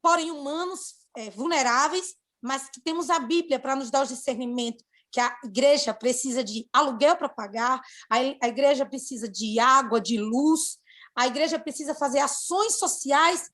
porém humanos, vulneráveis, mas que temos a Bíblia para nos dar o discernimento, que a igreja precisa de aluguel para pagar, a igreja precisa de água, de luz, a igreja precisa fazer ações sociais,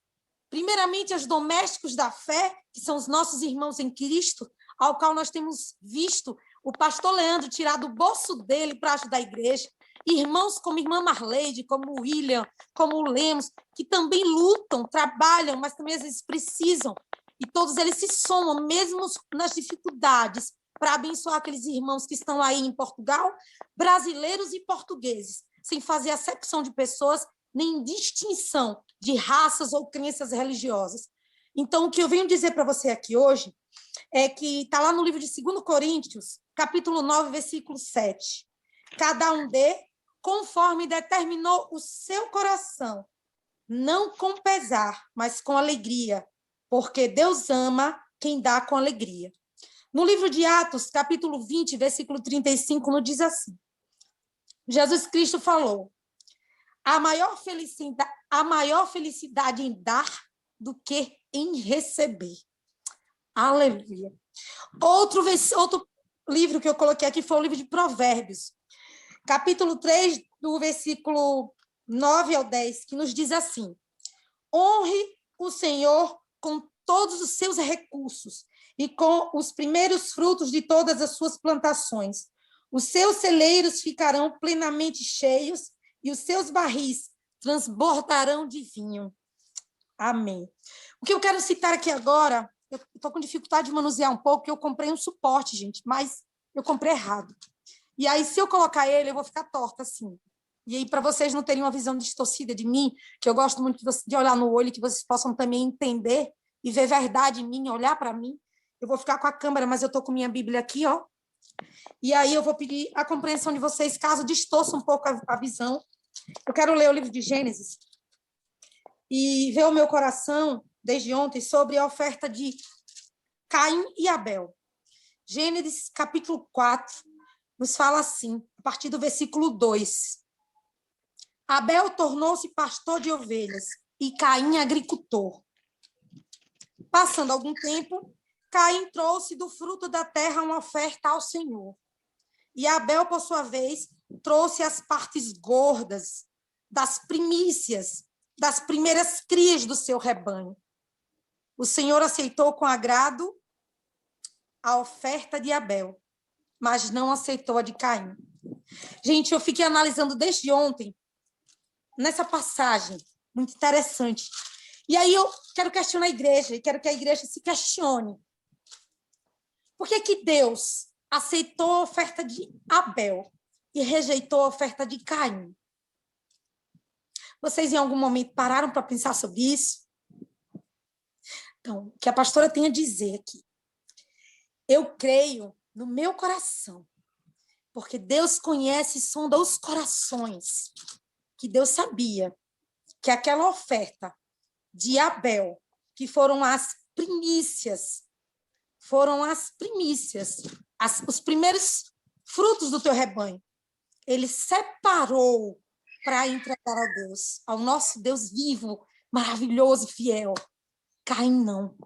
primeiramente aos domésticos da fé, que são os nossos irmãos em Cristo, ao qual nós temos visto o pastor Leandro tirar do bolso dele para ajudar a igreja, irmãos como a irmã Marleide, como o William, como o Lemos, que também lutam, trabalham, mas também às vezes precisam, e todos eles se somam, mesmo nas dificuldades, para abençoar aqueles irmãos que estão aí em Portugal, brasileiros e portugueses, sem fazer acepção de pessoas, nem distinção de raças ou crenças religiosas. Então, o que eu venho dizer para você aqui hoje é que está lá no livro de 2 Coríntios, capítulo 9, versículo 7. Cada um dê conforme determinou o seu coração, não com pesar, mas com alegria, porque Deus ama quem dá com alegria. No livro de Atos, capítulo 20, versículo 35, nos diz assim: Jesus Cristo falou: a maior felicidade em dar do que em receber. Aleluia. Outro livro que eu coloquei aqui foi o livro de Provérbios, capítulo 3, do versículo 9 ao 10, que nos diz assim: honre o Senhor com todos os seus recursos e com os primeiros frutos de todas as suas plantações. Os seus celeiros ficarão plenamente cheios e os seus barris transbordarão de vinho. Amém. O que eu quero citar aqui agora, eu estou com dificuldade de manusear um pouco, porque eu comprei um suporte, gente, mas eu comprei errado. E aí, se eu colocar ele, eu vou ficar torta assim. E aí, para vocês não terem uma visão distorcida de mim, que eu gosto muito de olhar no olho, que vocês possam também entender e ver verdade em mim, olhar para mim, eu vou ficar com a câmera, mas eu estou com minha Bíblia aqui, ó. E aí eu vou pedir a compreensão de vocês, caso distorça um pouco a visão. Eu quero ler o livro de Gênesis e ver o meu coração, desde ontem, sobre a oferta de Caim e Abel. Gênesis, capítulo 4, nos fala assim, a partir do versículo 2. Abel tornou-se pastor de ovelhas e Caim agricultor. Passando algum tempo, Caim trouxe do fruto da terra uma oferta ao Senhor. E Abel, por sua vez, trouxe as partes gordas das primícias, das primeiras crias do seu rebanho. O Senhor aceitou com agrado a oferta de Abel, mas não aceitou a de Caim. Gente, eu fiquei analisando desde ontem, nessa passagem, muito interessante. E aí eu quero questionar a igreja, e quero que a igreja se questione. Por que que Deus aceitou a oferta de Abel e rejeitou a oferta de Caim? Vocês, em algum momento, pararam para pensar sobre isso? Então, o que a pastora tem a dizer aqui. Eu creio no meu coração, porque Deus conhece e sonda os corações, que Deus sabia que aquela oferta de Abel, que foram as primícias, os primeiros frutos do teu rebanho, ele separou para entregar a Deus, ao nosso Deus vivo, maravilhoso e fiel. Caim não.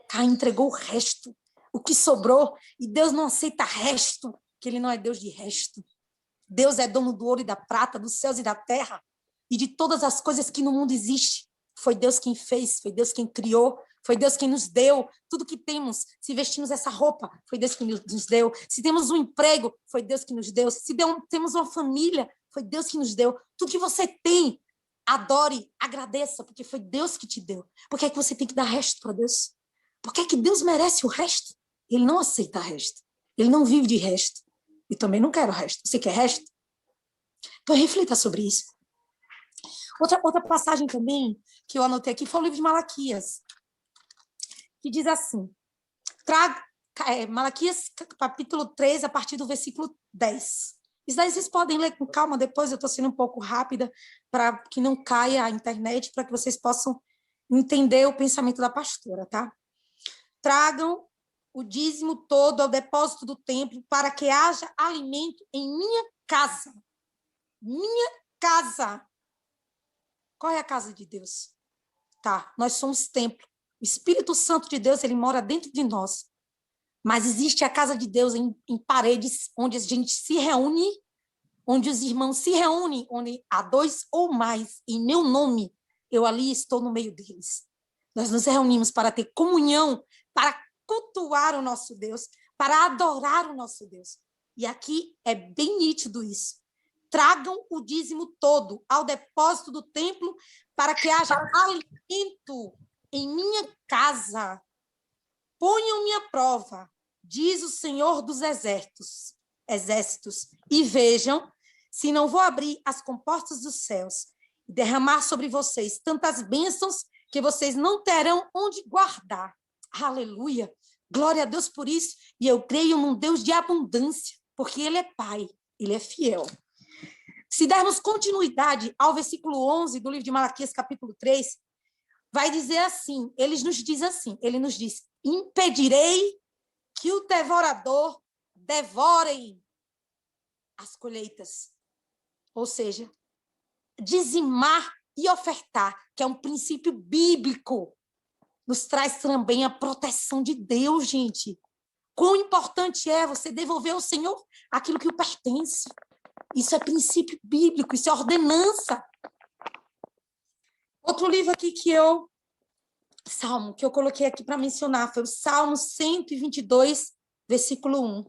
Caim entregou o resto, o que sobrou, e Deus não aceita resto, que ele não é Deus de resto. Deus é dono do ouro e da prata, dos céus e da terra, e de todas as coisas que no mundo existem. Foi Deus quem fez, foi Deus quem criou, foi Deus quem nos deu. Tudo que temos, se vestimos essa roupa, foi Deus quem nos deu. Se temos um emprego, foi Deus que nos deu. Se temos uma família, foi Deus que nos deu. Tudo que você tem, adore, agradeça, porque foi Deus que te deu. Por que é que você tem que dar resto para Deus? Por que é que Deus merece o resto? Ele não aceita resto. Ele não vive de resto. E também não quero resto. Você quer resto? Então, reflita sobre isso. Outra passagem também que eu anotei aqui foi o livro de Malaquias, que diz assim, Malaquias capítulo 3, a partir do versículo 10. Isso daí vocês podem ler com calma depois, eu estou sendo um pouco rápida para que não caia a internet, para que vocês possam entender o pensamento da pastora, tá? Tragam o dízimo todo ao depósito do templo para que haja alimento em minha casa. Minha casa. Qual é a casa de Deus? Tá, nós somos templo. O Espírito Santo de Deus, ele mora dentro de nós. Mas existe a casa de Deus em paredes, onde a gente se reúne, onde os irmãos se reúnem, onde há 2 ou mais, em meu nome, eu ali estou no meio deles. Nós nos reunimos para ter comunhão, para cultuar o nosso Deus, para adorar o nosso Deus. E aqui é bem nítido isso. Tragam o dízimo todo ao depósito do templo para que haja alimento em minha casa. Ponham-me à prova, diz o Senhor dos exércitos, e vejam se não vou abrir as comportas dos céus e derramar sobre vocês tantas bênçãos que vocês não terão onde guardar. Aleluia! Glória a Deus por isso. E eu creio num Deus de abundância, porque Ele é Pai, Ele é fiel. Se dermos continuidade ao versículo 11 do livro de Malaquias, capítulo 3, vai dizer assim, ele nos diz, impedirei que o devorador devore as colheitas. Ou seja, dizimar e ofertar, que é um princípio bíblico, nos traz também a proteção de Deus, gente. Quão importante é você devolver ao Senhor aquilo que o pertence. Isso é princípio bíblico, isso é ordenança. Outro livro aqui Salmo, que eu coloquei aqui para mencionar, foi o Salmo 122, versículo 1.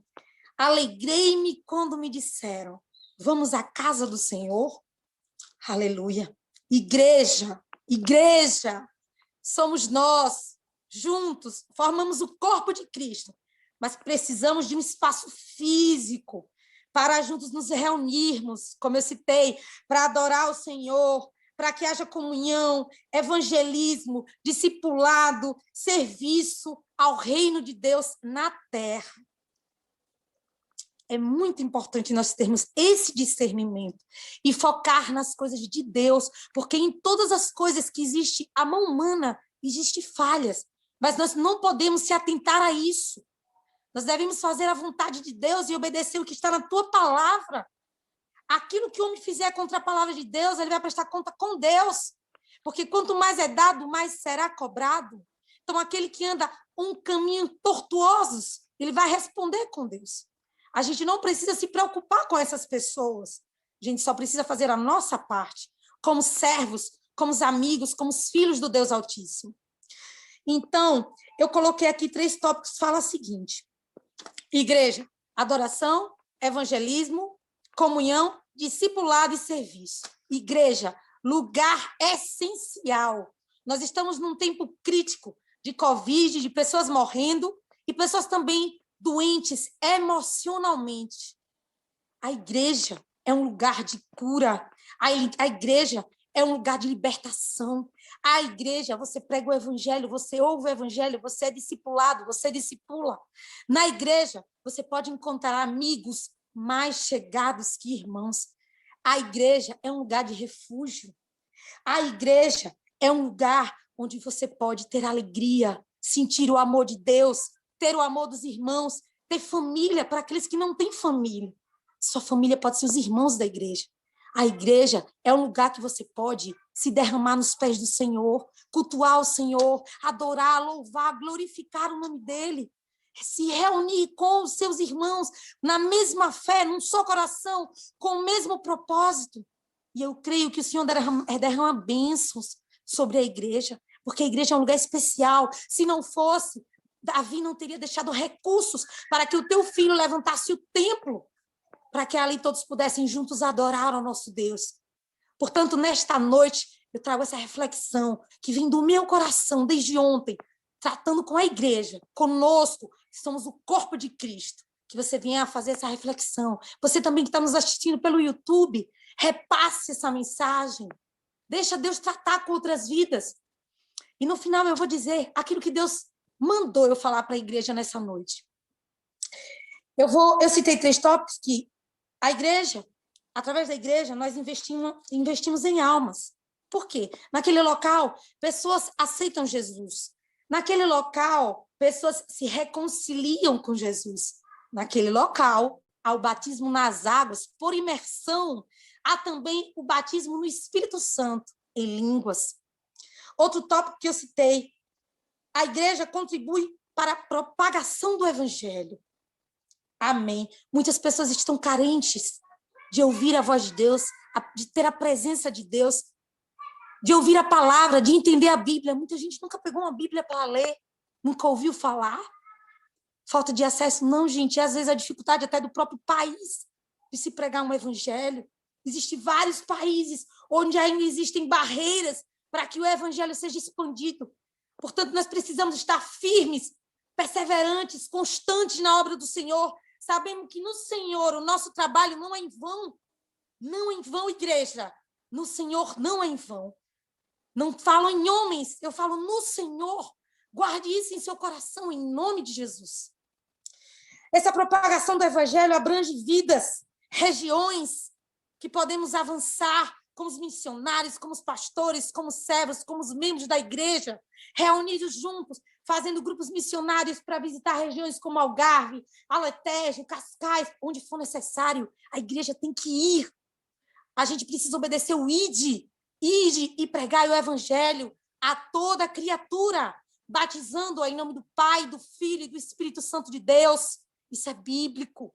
Alegrei-me quando me disseram, vamos à casa do Senhor. Aleluia. Igreja, somos nós, juntos, formamos o corpo de Cristo, mas precisamos de um espaço físico para juntos nos reunirmos, como eu citei, para adorar o Senhor, para que haja comunhão, evangelismo, discipulado, serviço ao reino de Deus na terra. É muito importante nós termos esse discernimento e focar nas coisas de Deus, porque em todas as coisas que existe a mão humana, existem falhas, mas nós não podemos se atentar a isso. Nós devemos fazer a vontade de Deus e obedecer o que está na tua palavra. Aquilo que o homem fizer contra a palavra de Deus, ele vai prestar conta com Deus, porque quanto mais é dado, mais será cobrado. Então, aquele que anda um caminho tortuoso, ele vai responder com Deus. A gente não precisa se preocupar com essas pessoas. A gente só precisa fazer a nossa parte, como servos, como amigos, como filhos do Deus Altíssimo. Então, eu coloquei aqui 3 tópicos que falam o seguinte. Igreja, adoração, evangelismo, comunhão, discipulado e serviço. Igreja, lugar essencial. Nós estamos num tempo crítico de Covid, de pessoas morrendo e pessoas também doentes emocionalmente. A igreja é um lugar de cura. A igreja é um lugar de libertação. A igreja, você prega o evangelho, você ouve o evangelho, você é discipulado, você discipula. Na igreja, você pode encontrar amigos mais chegados que irmãos. A igreja é um lugar de refúgio. A igreja é um lugar onde você pode ter alegria, sentir o amor de Deus, ter o amor dos irmãos, ter família para aqueles que não têm família. Sua família pode ser os irmãos da igreja. A igreja é um lugar que você pode se derramar nos pés do Senhor, cultuar o Senhor, adorar, louvar, glorificar o nome dele, se reunir com os seus irmãos na mesma fé, num só coração, com o mesmo propósito. E eu creio que o Senhor derrama bênçãos sobre a igreja, porque a igreja é um lugar especial. Se não fosse, Davi não teria deixado recursos para que o teu filho levantasse o templo, para que ali todos pudessem juntos adorar ao nosso Deus. Portanto, nesta noite, eu trago essa reflexão que vem do meu coração desde ontem, tratando com a igreja, conosco, que somos o corpo de Cristo, que você venha a fazer essa reflexão. Você também que está nos assistindo pelo YouTube, repasse essa mensagem. Deixa Deus tratar com outras vidas. E no final eu vou dizer aquilo que Deus mandou eu falar para a igreja nessa noite. Eu citei 3 tópicos que a igreja, através da igreja, nós investimos em almas. Por quê? Naquele local, pessoas aceitam Jesus. Naquele local, pessoas se reconciliam com Jesus. Naquele local, há o batismo nas águas, por imersão. Há também o batismo no Espírito Santo, em línguas. Outro tópico que eu citei, a igreja contribui para a propagação do evangelho. Amém. Muitas pessoas estão carentes de ouvir a voz de Deus, de ter a presença de Deus, de ouvir a palavra, de entender a Bíblia. Muita gente nunca pegou uma Bíblia para ler, nunca ouviu falar. Falta de acesso, não, gente. Às vezes a dificuldade até do próprio país de se pregar um evangelho. Existem vários países onde ainda existem barreiras para que o evangelho seja expandido. Portanto, nós precisamos estar firmes, perseverantes, constantes na obra do Senhor. Sabemos que no Senhor o nosso trabalho não é em vão. Não é em vão, igreja. No Senhor não é em vão. Não falo em homens, eu falo no Senhor. Guarde isso em seu coração, em nome de Jesus. Essa propagação do evangelho abrange vidas, regiões que podemos avançar como os missionários, como os pastores, como os servos, como os membros da igreja, reunidos juntos, fazendo grupos missionários para visitar regiões como Algarve, Alentejo, Cascais, onde for necessário. A igreja tem que ir. A gente precisa obedecer o ide e pregai o evangelho a toda criatura, batizando-a em nome do Pai, do Filho e do Espírito Santo de Deus. Isso é bíblico.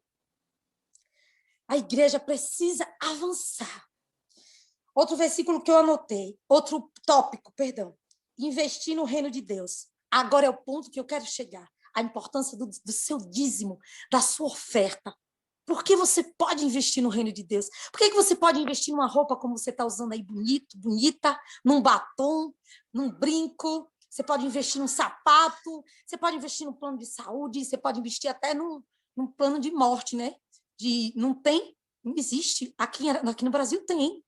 A igreja precisa avançar. Outro versículo que eu anotei, outro tópico, perdão. Investir no reino de Deus. Agora é o ponto que eu quero chegar. A importância do seu dízimo, da sua oferta. Por que você pode investir no reino de Deus? Por que você pode investir numa roupa como você está usando aí, bonita, num batom, num brinco? Você pode investir num sapato, você pode investir num plano de saúde, você pode investir até num plano de morte, né? Não existe. Aqui no Brasil tem.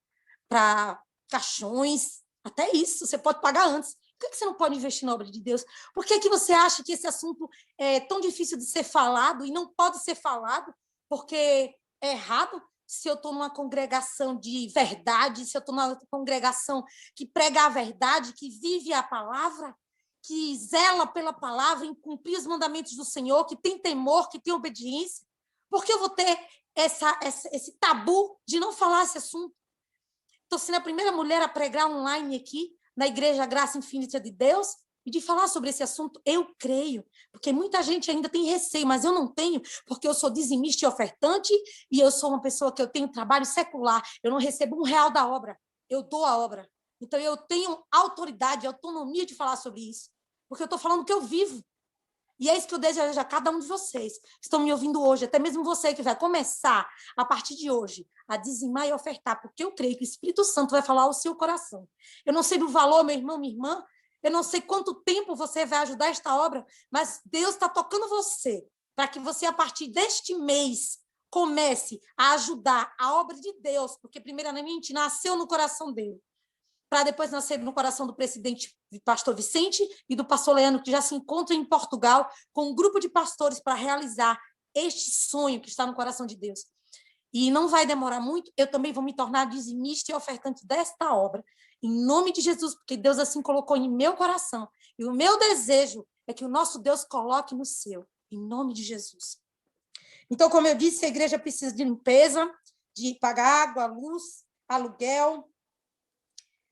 Para caixões, até isso, você pode pagar antes. Por que você não pode investir na obra de Deus? Por que você acha que esse assunto é tão difícil de ser falado e não pode ser falado? Porque é errado se eu estou numa congregação de verdade, se eu estou numa congregação que prega a verdade, que vive a palavra, que zela pela palavra, em cumprir os mandamentos do Senhor, que tem temor, que tem obediência. Por que eu vou ter esse tabu de não falar esse assunto? Estou sendo a primeira mulher a pregar online aqui, na Igreja Graça Infinita de Deus, e de falar sobre esse assunto. Eu creio, porque muita gente ainda tem receio, mas eu não tenho, porque eu sou dizimista e ofertante, e eu sou uma pessoa que eu tenho trabalho secular, eu não recebo R$1 da obra, eu dou a obra. Então, eu tenho autoridade, autonomia de falar sobre isso, porque eu estou falando que eu vivo. E é isso que eu desejo a cada um de vocês que estão me ouvindo hoje, até mesmo você que vai começar, a partir de hoje, a dizimar e ofertar, porque eu creio que o Espírito Santo vai falar ao seu coração. Eu não sei do valor, meu irmão, minha irmã, eu não sei quanto tempo você vai ajudar esta obra, mas Deus está tocando você, para que você, a partir deste mês, comece a ajudar a obra de Deus, porque primeiramente nasceu no coração dele, para depois nascer no coração do presidente pastor Vicente e do pastor Leandro, que já se encontram em Portugal com um grupo de pastores para realizar este sonho que está no coração de Deus. E não vai demorar muito, eu também vou me tornar dizimista e ofertante desta obra, em nome de Jesus, porque Deus assim colocou em meu coração. E o meu desejo é que o nosso Deus coloque no seu, em nome de Jesus. Então, como eu disse, a igreja precisa de limpeza, de pagar água, luz, aluguel,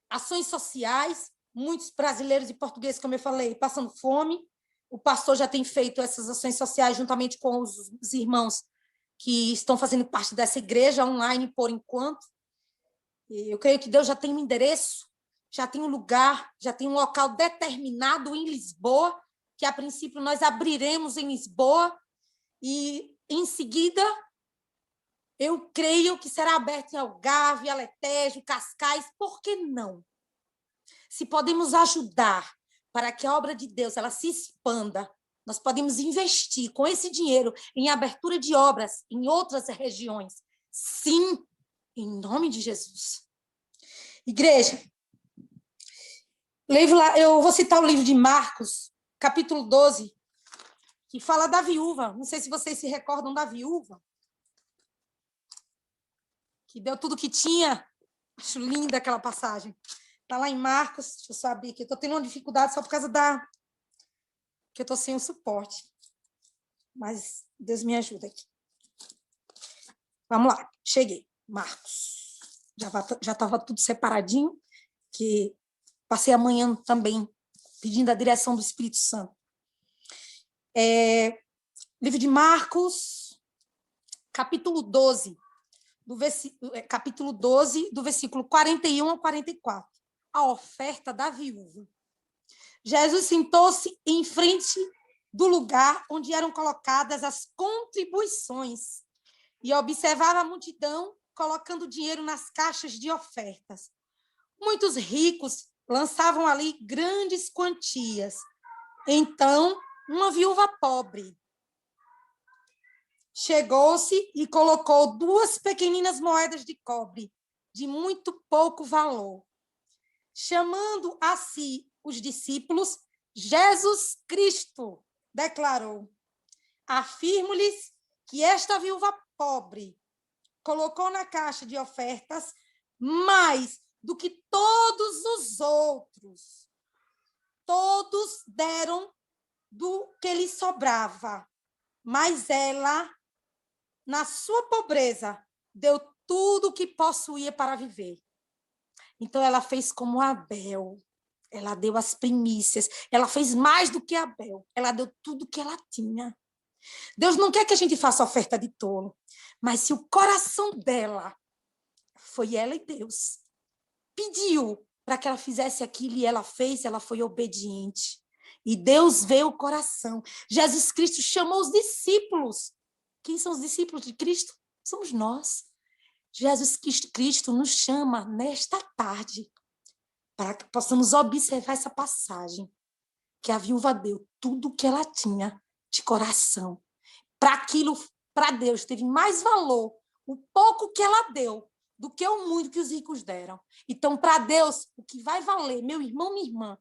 ações sociais. Muitos brasileiros e portugueses, como eu falei, passando fome. O pastor já tem feito essas ações sociais juntamente com os irmãos que estão fazendo parte dessa igreja online por enquanto. E eu creio que Deus já tem um endereço, já tem um lugar, já tem um local determinado em Lisboa, que a princípio nós abriremos em Lisboa, e em seguida eu creio que será aberto em Algarve, Alentejo, Cascais. Por que não? Se podemos ajudar para que a obra de Deus ela se expanda, nós podemos investir com esse dinheiro em abertura de obras em outras regiões. Sim, em nome de Jesus. Igreja, eu vou citar o livro de Marcos, capítulo 12, que fala da viúva. Não sei se vocês se recordam da viúva, que deu tudo que tinha. Acho linda aquela passagem. Está lá em Marcos, deixa eu só abrir aqui. Eu estou tendo uma dificuldade só por causa que eu estou sem o suporte. Mas Deus me ajuda aqui. Vamos lá, cheguei. Marcos. Já estava tudo separadinho, que passei a manhã também pedindo a direção do Espírito Santo. Livro de Marcos, capítulo 12, do versículo 41 a 44. A oferta da viúva. Jesus sentou-se em frente do lugar onde eram colocadas as contribuições e observava a multidão colocando dinheiro nas caixas de ofertas. Muitos ricos lançavam ali grandes quantias. Então, uma viúva pobre chegou-se e colocou 2 pequeninas moedas de cobre, de muito pouco valor. chamando a si os discípulos, Jesus Cristo declarou: afirmo-lhes que esta viúva pobre colocou na caixa de ofertas mais do que todos os outros. Todos deram do que lhe sobrava, mas ela, na sua pobreza, deu tudo o que possuía para viver. Então, ela fez como Abel. Ela deu as primícias. Ela fez mais do que Abel. Ela deu tudo o que ela tinha. Deus não quer que a gente faça oferta de tolo, mas se o coração dela, foi ela e Deus, pediu para que ela fizesse aquilo e ela fez, ela foi obediente. E Deus vê o coração. Jesus Cristo chamou os discípulos. Quem são os discípulos de Cristo? Somos nós. Jesus Cristo nos chama nesta tarde para que possamos observar essa passagem, que a viúva deu tudo o que ela tinha de coração. Para aquilo, para Deus, teve mais valor o pouco que ela deu do que o muito que os ricos deram. Então, para Deus, o que vai valer, meu irmão, minha irmã,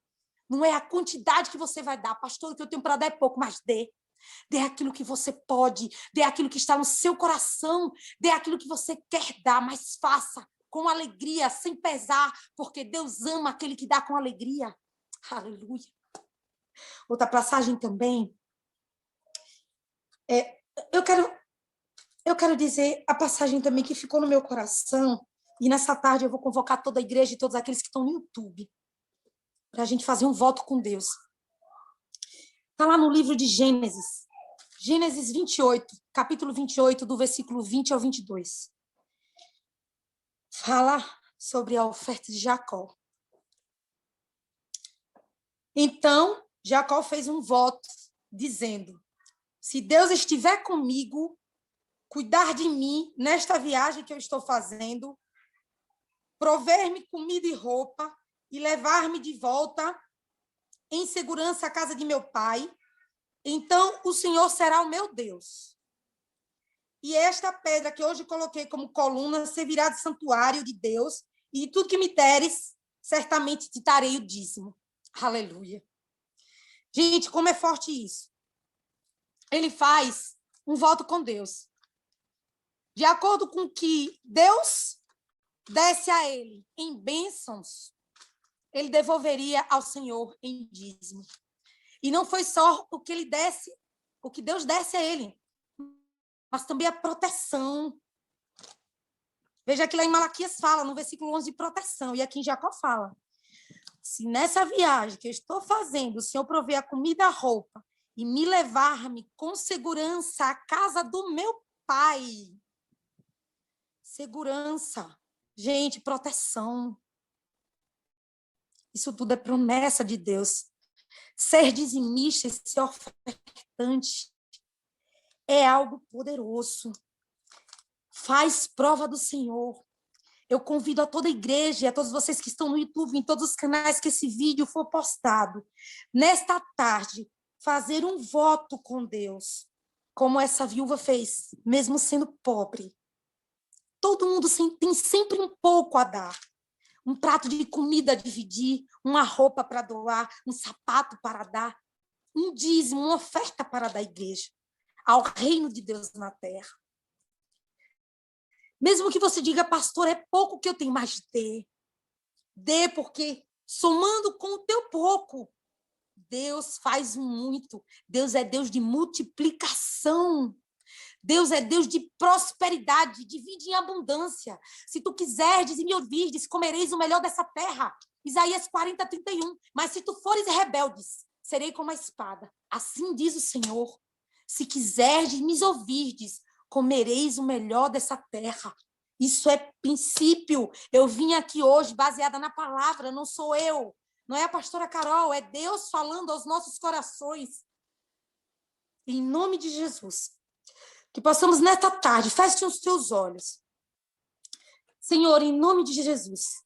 não é a quantidade que você vai dar. Pastor, o que eu tenho para dar é pouco, mas dê. Dê aquilo que você pode, dê aquilo que está no seu coração, dê aquilo que você quer dar, mas faça com alegria, sem pesar, porque Deus ama aquele que dá com alegria. Aleluia. Outra passagem também, eu quero dizer a passagem também que ficou no meu coração, e nessa tarde eu vou convocar toda a igreja e todos aqueles que estão no YouTube, para a gente fazer um voto com Deus. Está lá no livro de Gênesis, Gênesis 28, capítulo 28, do versículo 20 ao 22. Fala sobre a oferta de Jacó. Então, Jacó fez um voto, dizendo: se Deus estiver comigo, cuidar de mim nesta viagem que eu estou fazendo, prover-me comida e roupa e levar-me de volta em segurança à casa de meu pai, então o Senhor será o meu Deus. E esta pedra que hoje coloquei como coluna servirá de santuário de Deus, e de tudo que me deres, certamente te darei o dízimo. Aleluia. Gente, como é forte isso. Ele faz um voto com Deus. De acordo com o que Deus desse a ele em bênçãos, ele devolveria ao Senhor em dízimo. E não foi só o que ele desse, o que Deus desse a ele, mas também a proteção. Veja que lá em Malaquias fala, no versículo 11, de proteção, e aqui em Jacó fala: se nessa viagem que eu estou fazendo, o Senhor prover a comida, a roupa, e me levar-me com segurança à casa do meu pai. Segurança. Gente, proteção. Isso tudo é promessa de Deus. Ser dizimista e ser ofertante é algo poderoso. Faz prova do Senhor. Eu convido a toda a igreja e a todos vocês que estão no YouTube, em todos os canais que esse vídeo for postado, nesta tarde, fazer um voto com Deus, como essa viúva fez, mesmo sendo pobre. Todo mundo tem sempre um pouco a dar. Um prato de comida a dividir, uma roupa para doar, um sapato para dar, um dízimo, uma oferta para dar à igreja, ao reino de Deus na terra. Mesmo que você diga: pastor, é pouco que eu tenho, mas dê. Dê, porque somando com o teu pouco, Deus faz muito. Deus é Deus de multiplicação. Deus é Deus de prosperidade, divide em abundância. Se tu quiserdes e me ouvirdes, comereis o melhor dessa terra. Isaías 40, 31. Mas se tu fores rebeldes, serei como a espada. Assim diz o Senhor. Se quiserdes e me ouvirdes, comereis o melhor dessa terra. Isso é princípio. Eu vim aqui hoje baseada na palavra, não sou eu. Não é a pastora Carol, é Deus falando aos nossos corações. Em nome de Jesus. Que possamos, nesta tarde, feche os teus olhos. Senhor, em nome de Jesus,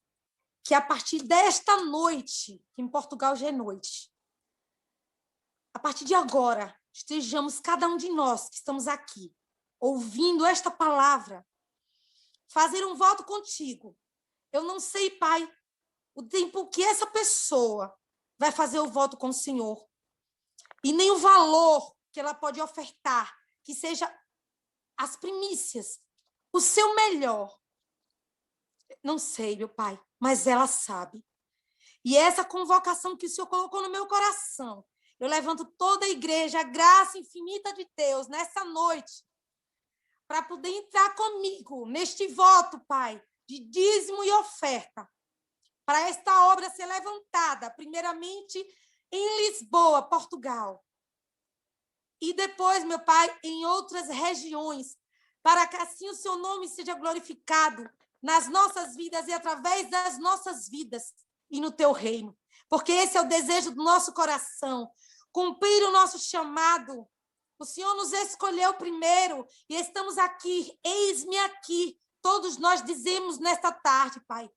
que a partir desta noite, que em Portugal já é noite, a partir de agora, estejamos, cada um de nós que estamos aqui, ouvindo esta palavra, fazer um voto contigo. Eu não sei, Pai, o tempo que essa pessoa vai fazer o voto com o Senhor. E nem o valor que ela pode ofertar, que seja as primícias, o seu melhor. Não sei, meu Pai, mas ela sabe. E essa convocação que o Senhor colocou no meu coração, eu levanto toda a igreja, a graça infinita de Deus, nessa noite, para poder entrar comigo neste voto, Pai, de dízimo e oferta, para esta obra ser levantada, primeiramente em Lisboa, Portugal, e depois, meu Pai, em outras regiões, para que assim o seu nome seja glorificado nas nossas vidas e através das nossas vidas e no teu reino. Porque esse é o desejo do nosso coração, cumprir o nosso chamado. O Senhor nos escolheu primeiro e estamos aqui, eis-me aqui. Todos nós dizemos nesta tarde, Pai,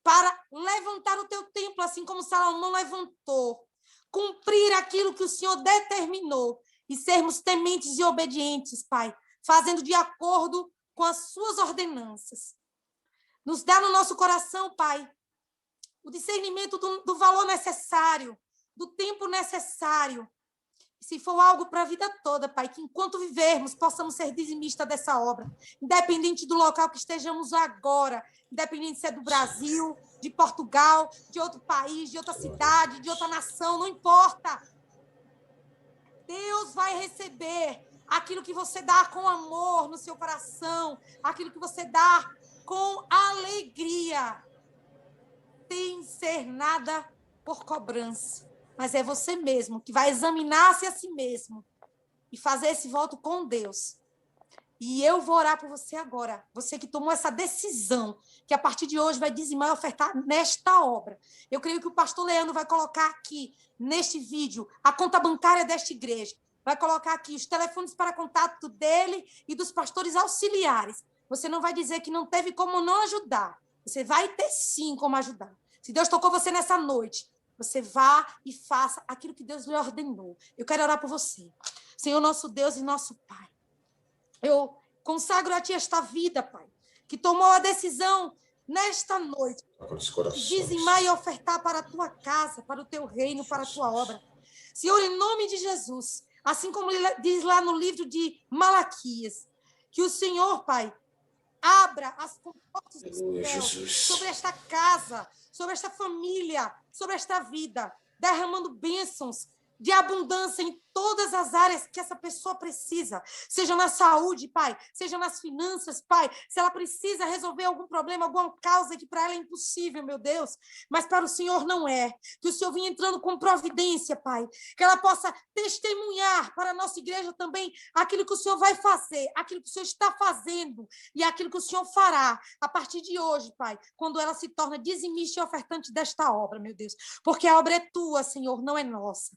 para levantar o teu templo, assim como Salomão levantou, cumprir aquilo que o Senhor determinou e sermos tementes e obedientes, Pai, fazendo de acordo com as suas ordenanças. Nos dá no nosso coração, Pai, o discernimento do valor necessário, do tempo necessário. E se for algo para a vida toda, Pai, que enquanto vivermos, possamos ser dizimistas dessa obra, independente do local que estejamos agora, independente se é do Brasil, de Portugal, de outro país, de outra cidade, de outra nação, não importa. Deus vai receber aquilo que você dá com amor no seu coração, aquilo que você dá com alegria, sem ser nada por cobrança. Mas é você mesmo que vai examinar-se a si mesmo e fazer esse voto com Deus. E eu vou orar por você agora, você que tomou essa decisão, que a partir de hoje vai dizimar e ofertar nesta obra. Eu creio que o pastor Leandro vai colocar aqui, neste vídeo, a conta bancária desta igreja. Vai colocar aqui os telefones para contato dele e dos pastores auxiliares. Você não vai dizer que não teve como não ajudar. Você vai ter sim como ajudar. Se Deus tocou você nessa noite, você vá e faça aquilo que Deus lhe ordenou. Eu quero orar por você. Senhor, nosso Deus e nosso Pai, eu consagro a Ti esta vida, Pai, que tomou a decisão nesta noite de dizimar e ofertar para a Tua casa, para o Teu reino, para a Tua obra. Senhor, em nome de Jesus, assim como diz lá no livro de Malaquias, que o Senhor, Pai, abra as portas do céu sobre esta casa, sobre esta família, sobre esta vida, derramando bênçãos de abundância em todas as áreas que essa pessoa precisa, seja na saúde, Pai, seja nas finanças, Pai, se ela precisa resolver algum problema, alguma causa que para ela é impossível, meu Deus, mas para o Senhor não é, que o Senhor venha entrando com providência, Pai, que ela possa testemunhar para a nossa igreja também aquilo que o Senhor vai fazer, aquilo que o Senhor está fazendo e aquilo que o Senhor fará a partir de hoje, Pai, quando ela se torna dizimista e ofertante desta obra, meu Deus, porque a obra é Tua, Senhor, não é nossa.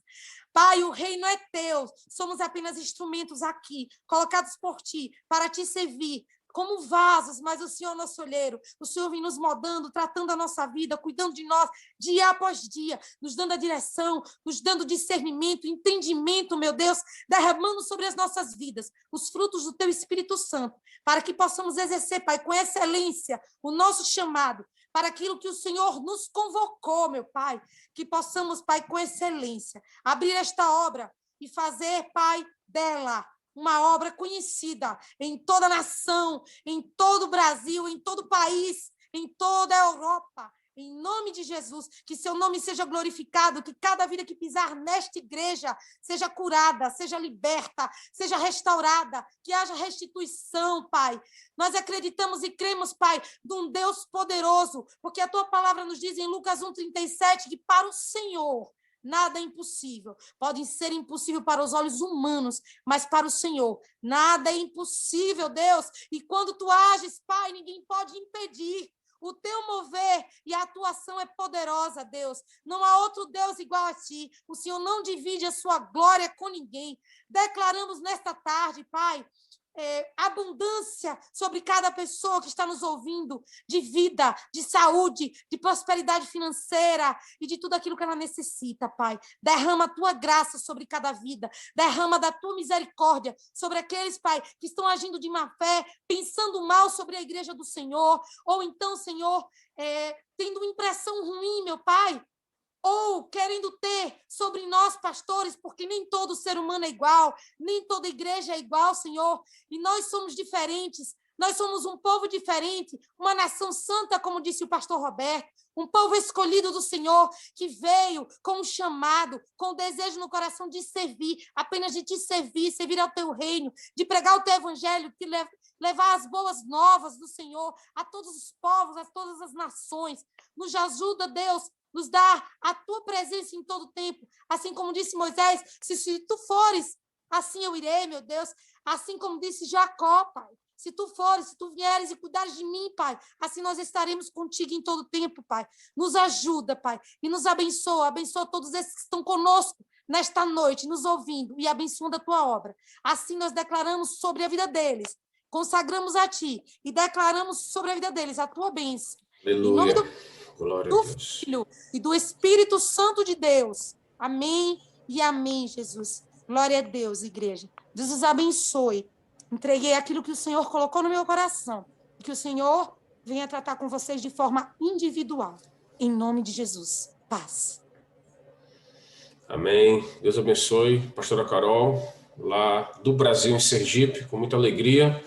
Pai, o reino é Teu, somos apenas instrumentos aqui, colocados por Ti, para Te servir, como vasos, mas o Senhor é nosso olheiro, o Senhor vem nos moldando, tratando a nossa vida, cuidando de nós, dia após dia, nos dando a direção, nos dando discernimento, entendimento, meu Deus, derramando sobre as nossas vidas os frutos do Teu Espírito Santo, para que possamos exercer, Pai, com excelência, o nosso chamado, para aquilo que o Senhor nos convocou, meu Pai, que possamos, Pai, com excelência, abrir esta obra e fazer, Pai, dela uma obra conhecida em toda a nação, em todo o Brasil, em todo o país, em toda a Europa. Em nome de Jesus, que seu nome seja glorificado, que cada vida que pisar nesta igreja seja curada, seja liberta, seja restaurada, que haja restituição, Pai. Nós acreditamos e cremos, Pai, de um Deus poderoso, porque a Tua palavra nos diz em Lucas 1,37 que para o Senhor nada é impossível. Pode ser impossível para os olhos humanos, mas para o Senhor nada é impossível, Deus. E quando Tu ages, Pai, ninguém pode impedir. O Teu mover e a atuação é poderosa, Deus. Não há outro Deus igual a Ti. O Senhor não divide a Sua glória com ninguém. Declaramos nesta tarde, Pai, abundância sobre cada pessoa que está nos ouvindo, de vida, de saúde, de prosperidade financeira e de tudo aquilo que ela necessita, Pai. Derrama a tua graça sobre cada vida, derrama da tua misericórdia sobre aqueles, Pai, que estão agindo de má fé, pensando mal sobre a igreja do Senhor, ou então, Senhor, tendo impressão ruim, meu Pai, ou querendo ter sobre nós, pastores, porque nem todo ser humano é igual, nem toda igreja é igual, Senhor, e nós somos diferentes, nós somos um povo diferente, uma nação santa, como disse o pastor Roberto, um povo escolhido do Senhor, que veio com um chamado, com o desejo no coração de servir, apenas de te servir, servir ao teu reino, de pregar o teu evangelho, de levar as boas novas do Senhor a todos os povos, a todas as nações. Nos ajuda, Deus, nos dá a tua presença em todo tempo. Assim como disse Moisés, se tu fores, assim eu irei, meu Deus. Assim como disse Jacó, Pai. Se tu fores, se tu vieres e cuidares de mim, Pai, assim nós estaremos contigo em todo tempo, Pai. Nos ajuda, Pai, e nos abençoa. Abençoa todos esses que estão conosco nesta noite, nos ouvindo e abençoando a tua obra. Assim nós declaramos sobre a vida deles, consagramos a ti e declaramos sobre a vida deles a tua bênção. Aleluia. Em nome Glória do a Deus. Filho e do Espírito Santo de Deus. Amém e amém, Jesus. Glória a Deus, igreja. Deus os abençoe. Entreguei aquilo que o Senhor colocou no meu coração. Que o Senhor venha tratar com vocês de forma individual. Em nome de Jesus. Paz. Amém. Deus abençoe. Pastora Carol, lá do Brasil, em Sergipe, com muita alegria.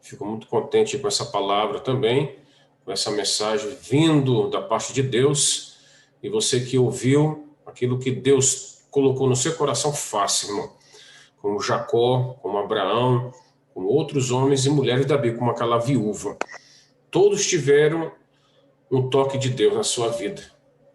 Fico muito contente com essa palavra também, com essa mensagem vindo da parte de Deus. E você que ouviu aquilo que Deus colocou no seu coração, faça, irmão. Como Jacó, como Abraão, como outros homens e mulheres da Bíblia, como aquela viúva. Todos tiveram um toque de Deus na sua vida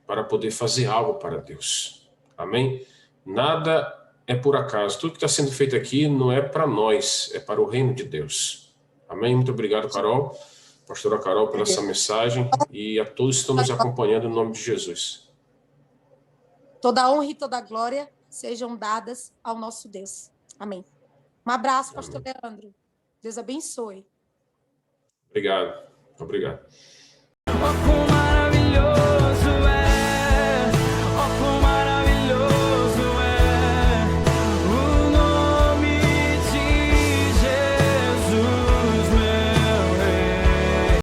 para poder fazer algo para Deus. Amém? Nada é por acaso. Tudo que está sendo feito aqui não é para nós, é para o reino de Deus. Amém? Muito obrigado, Carol. Pastora Carol, pela essa mensagem e a todos que estão nos acompanhando em nome de Jesus. Toda a honra e toda a glória sejam dadas ao nosso Deus. Amém. Um abraço, pastor Leandro. Deus abençoe. Obrigado. Obrigado. Oh, quão maravilhoso.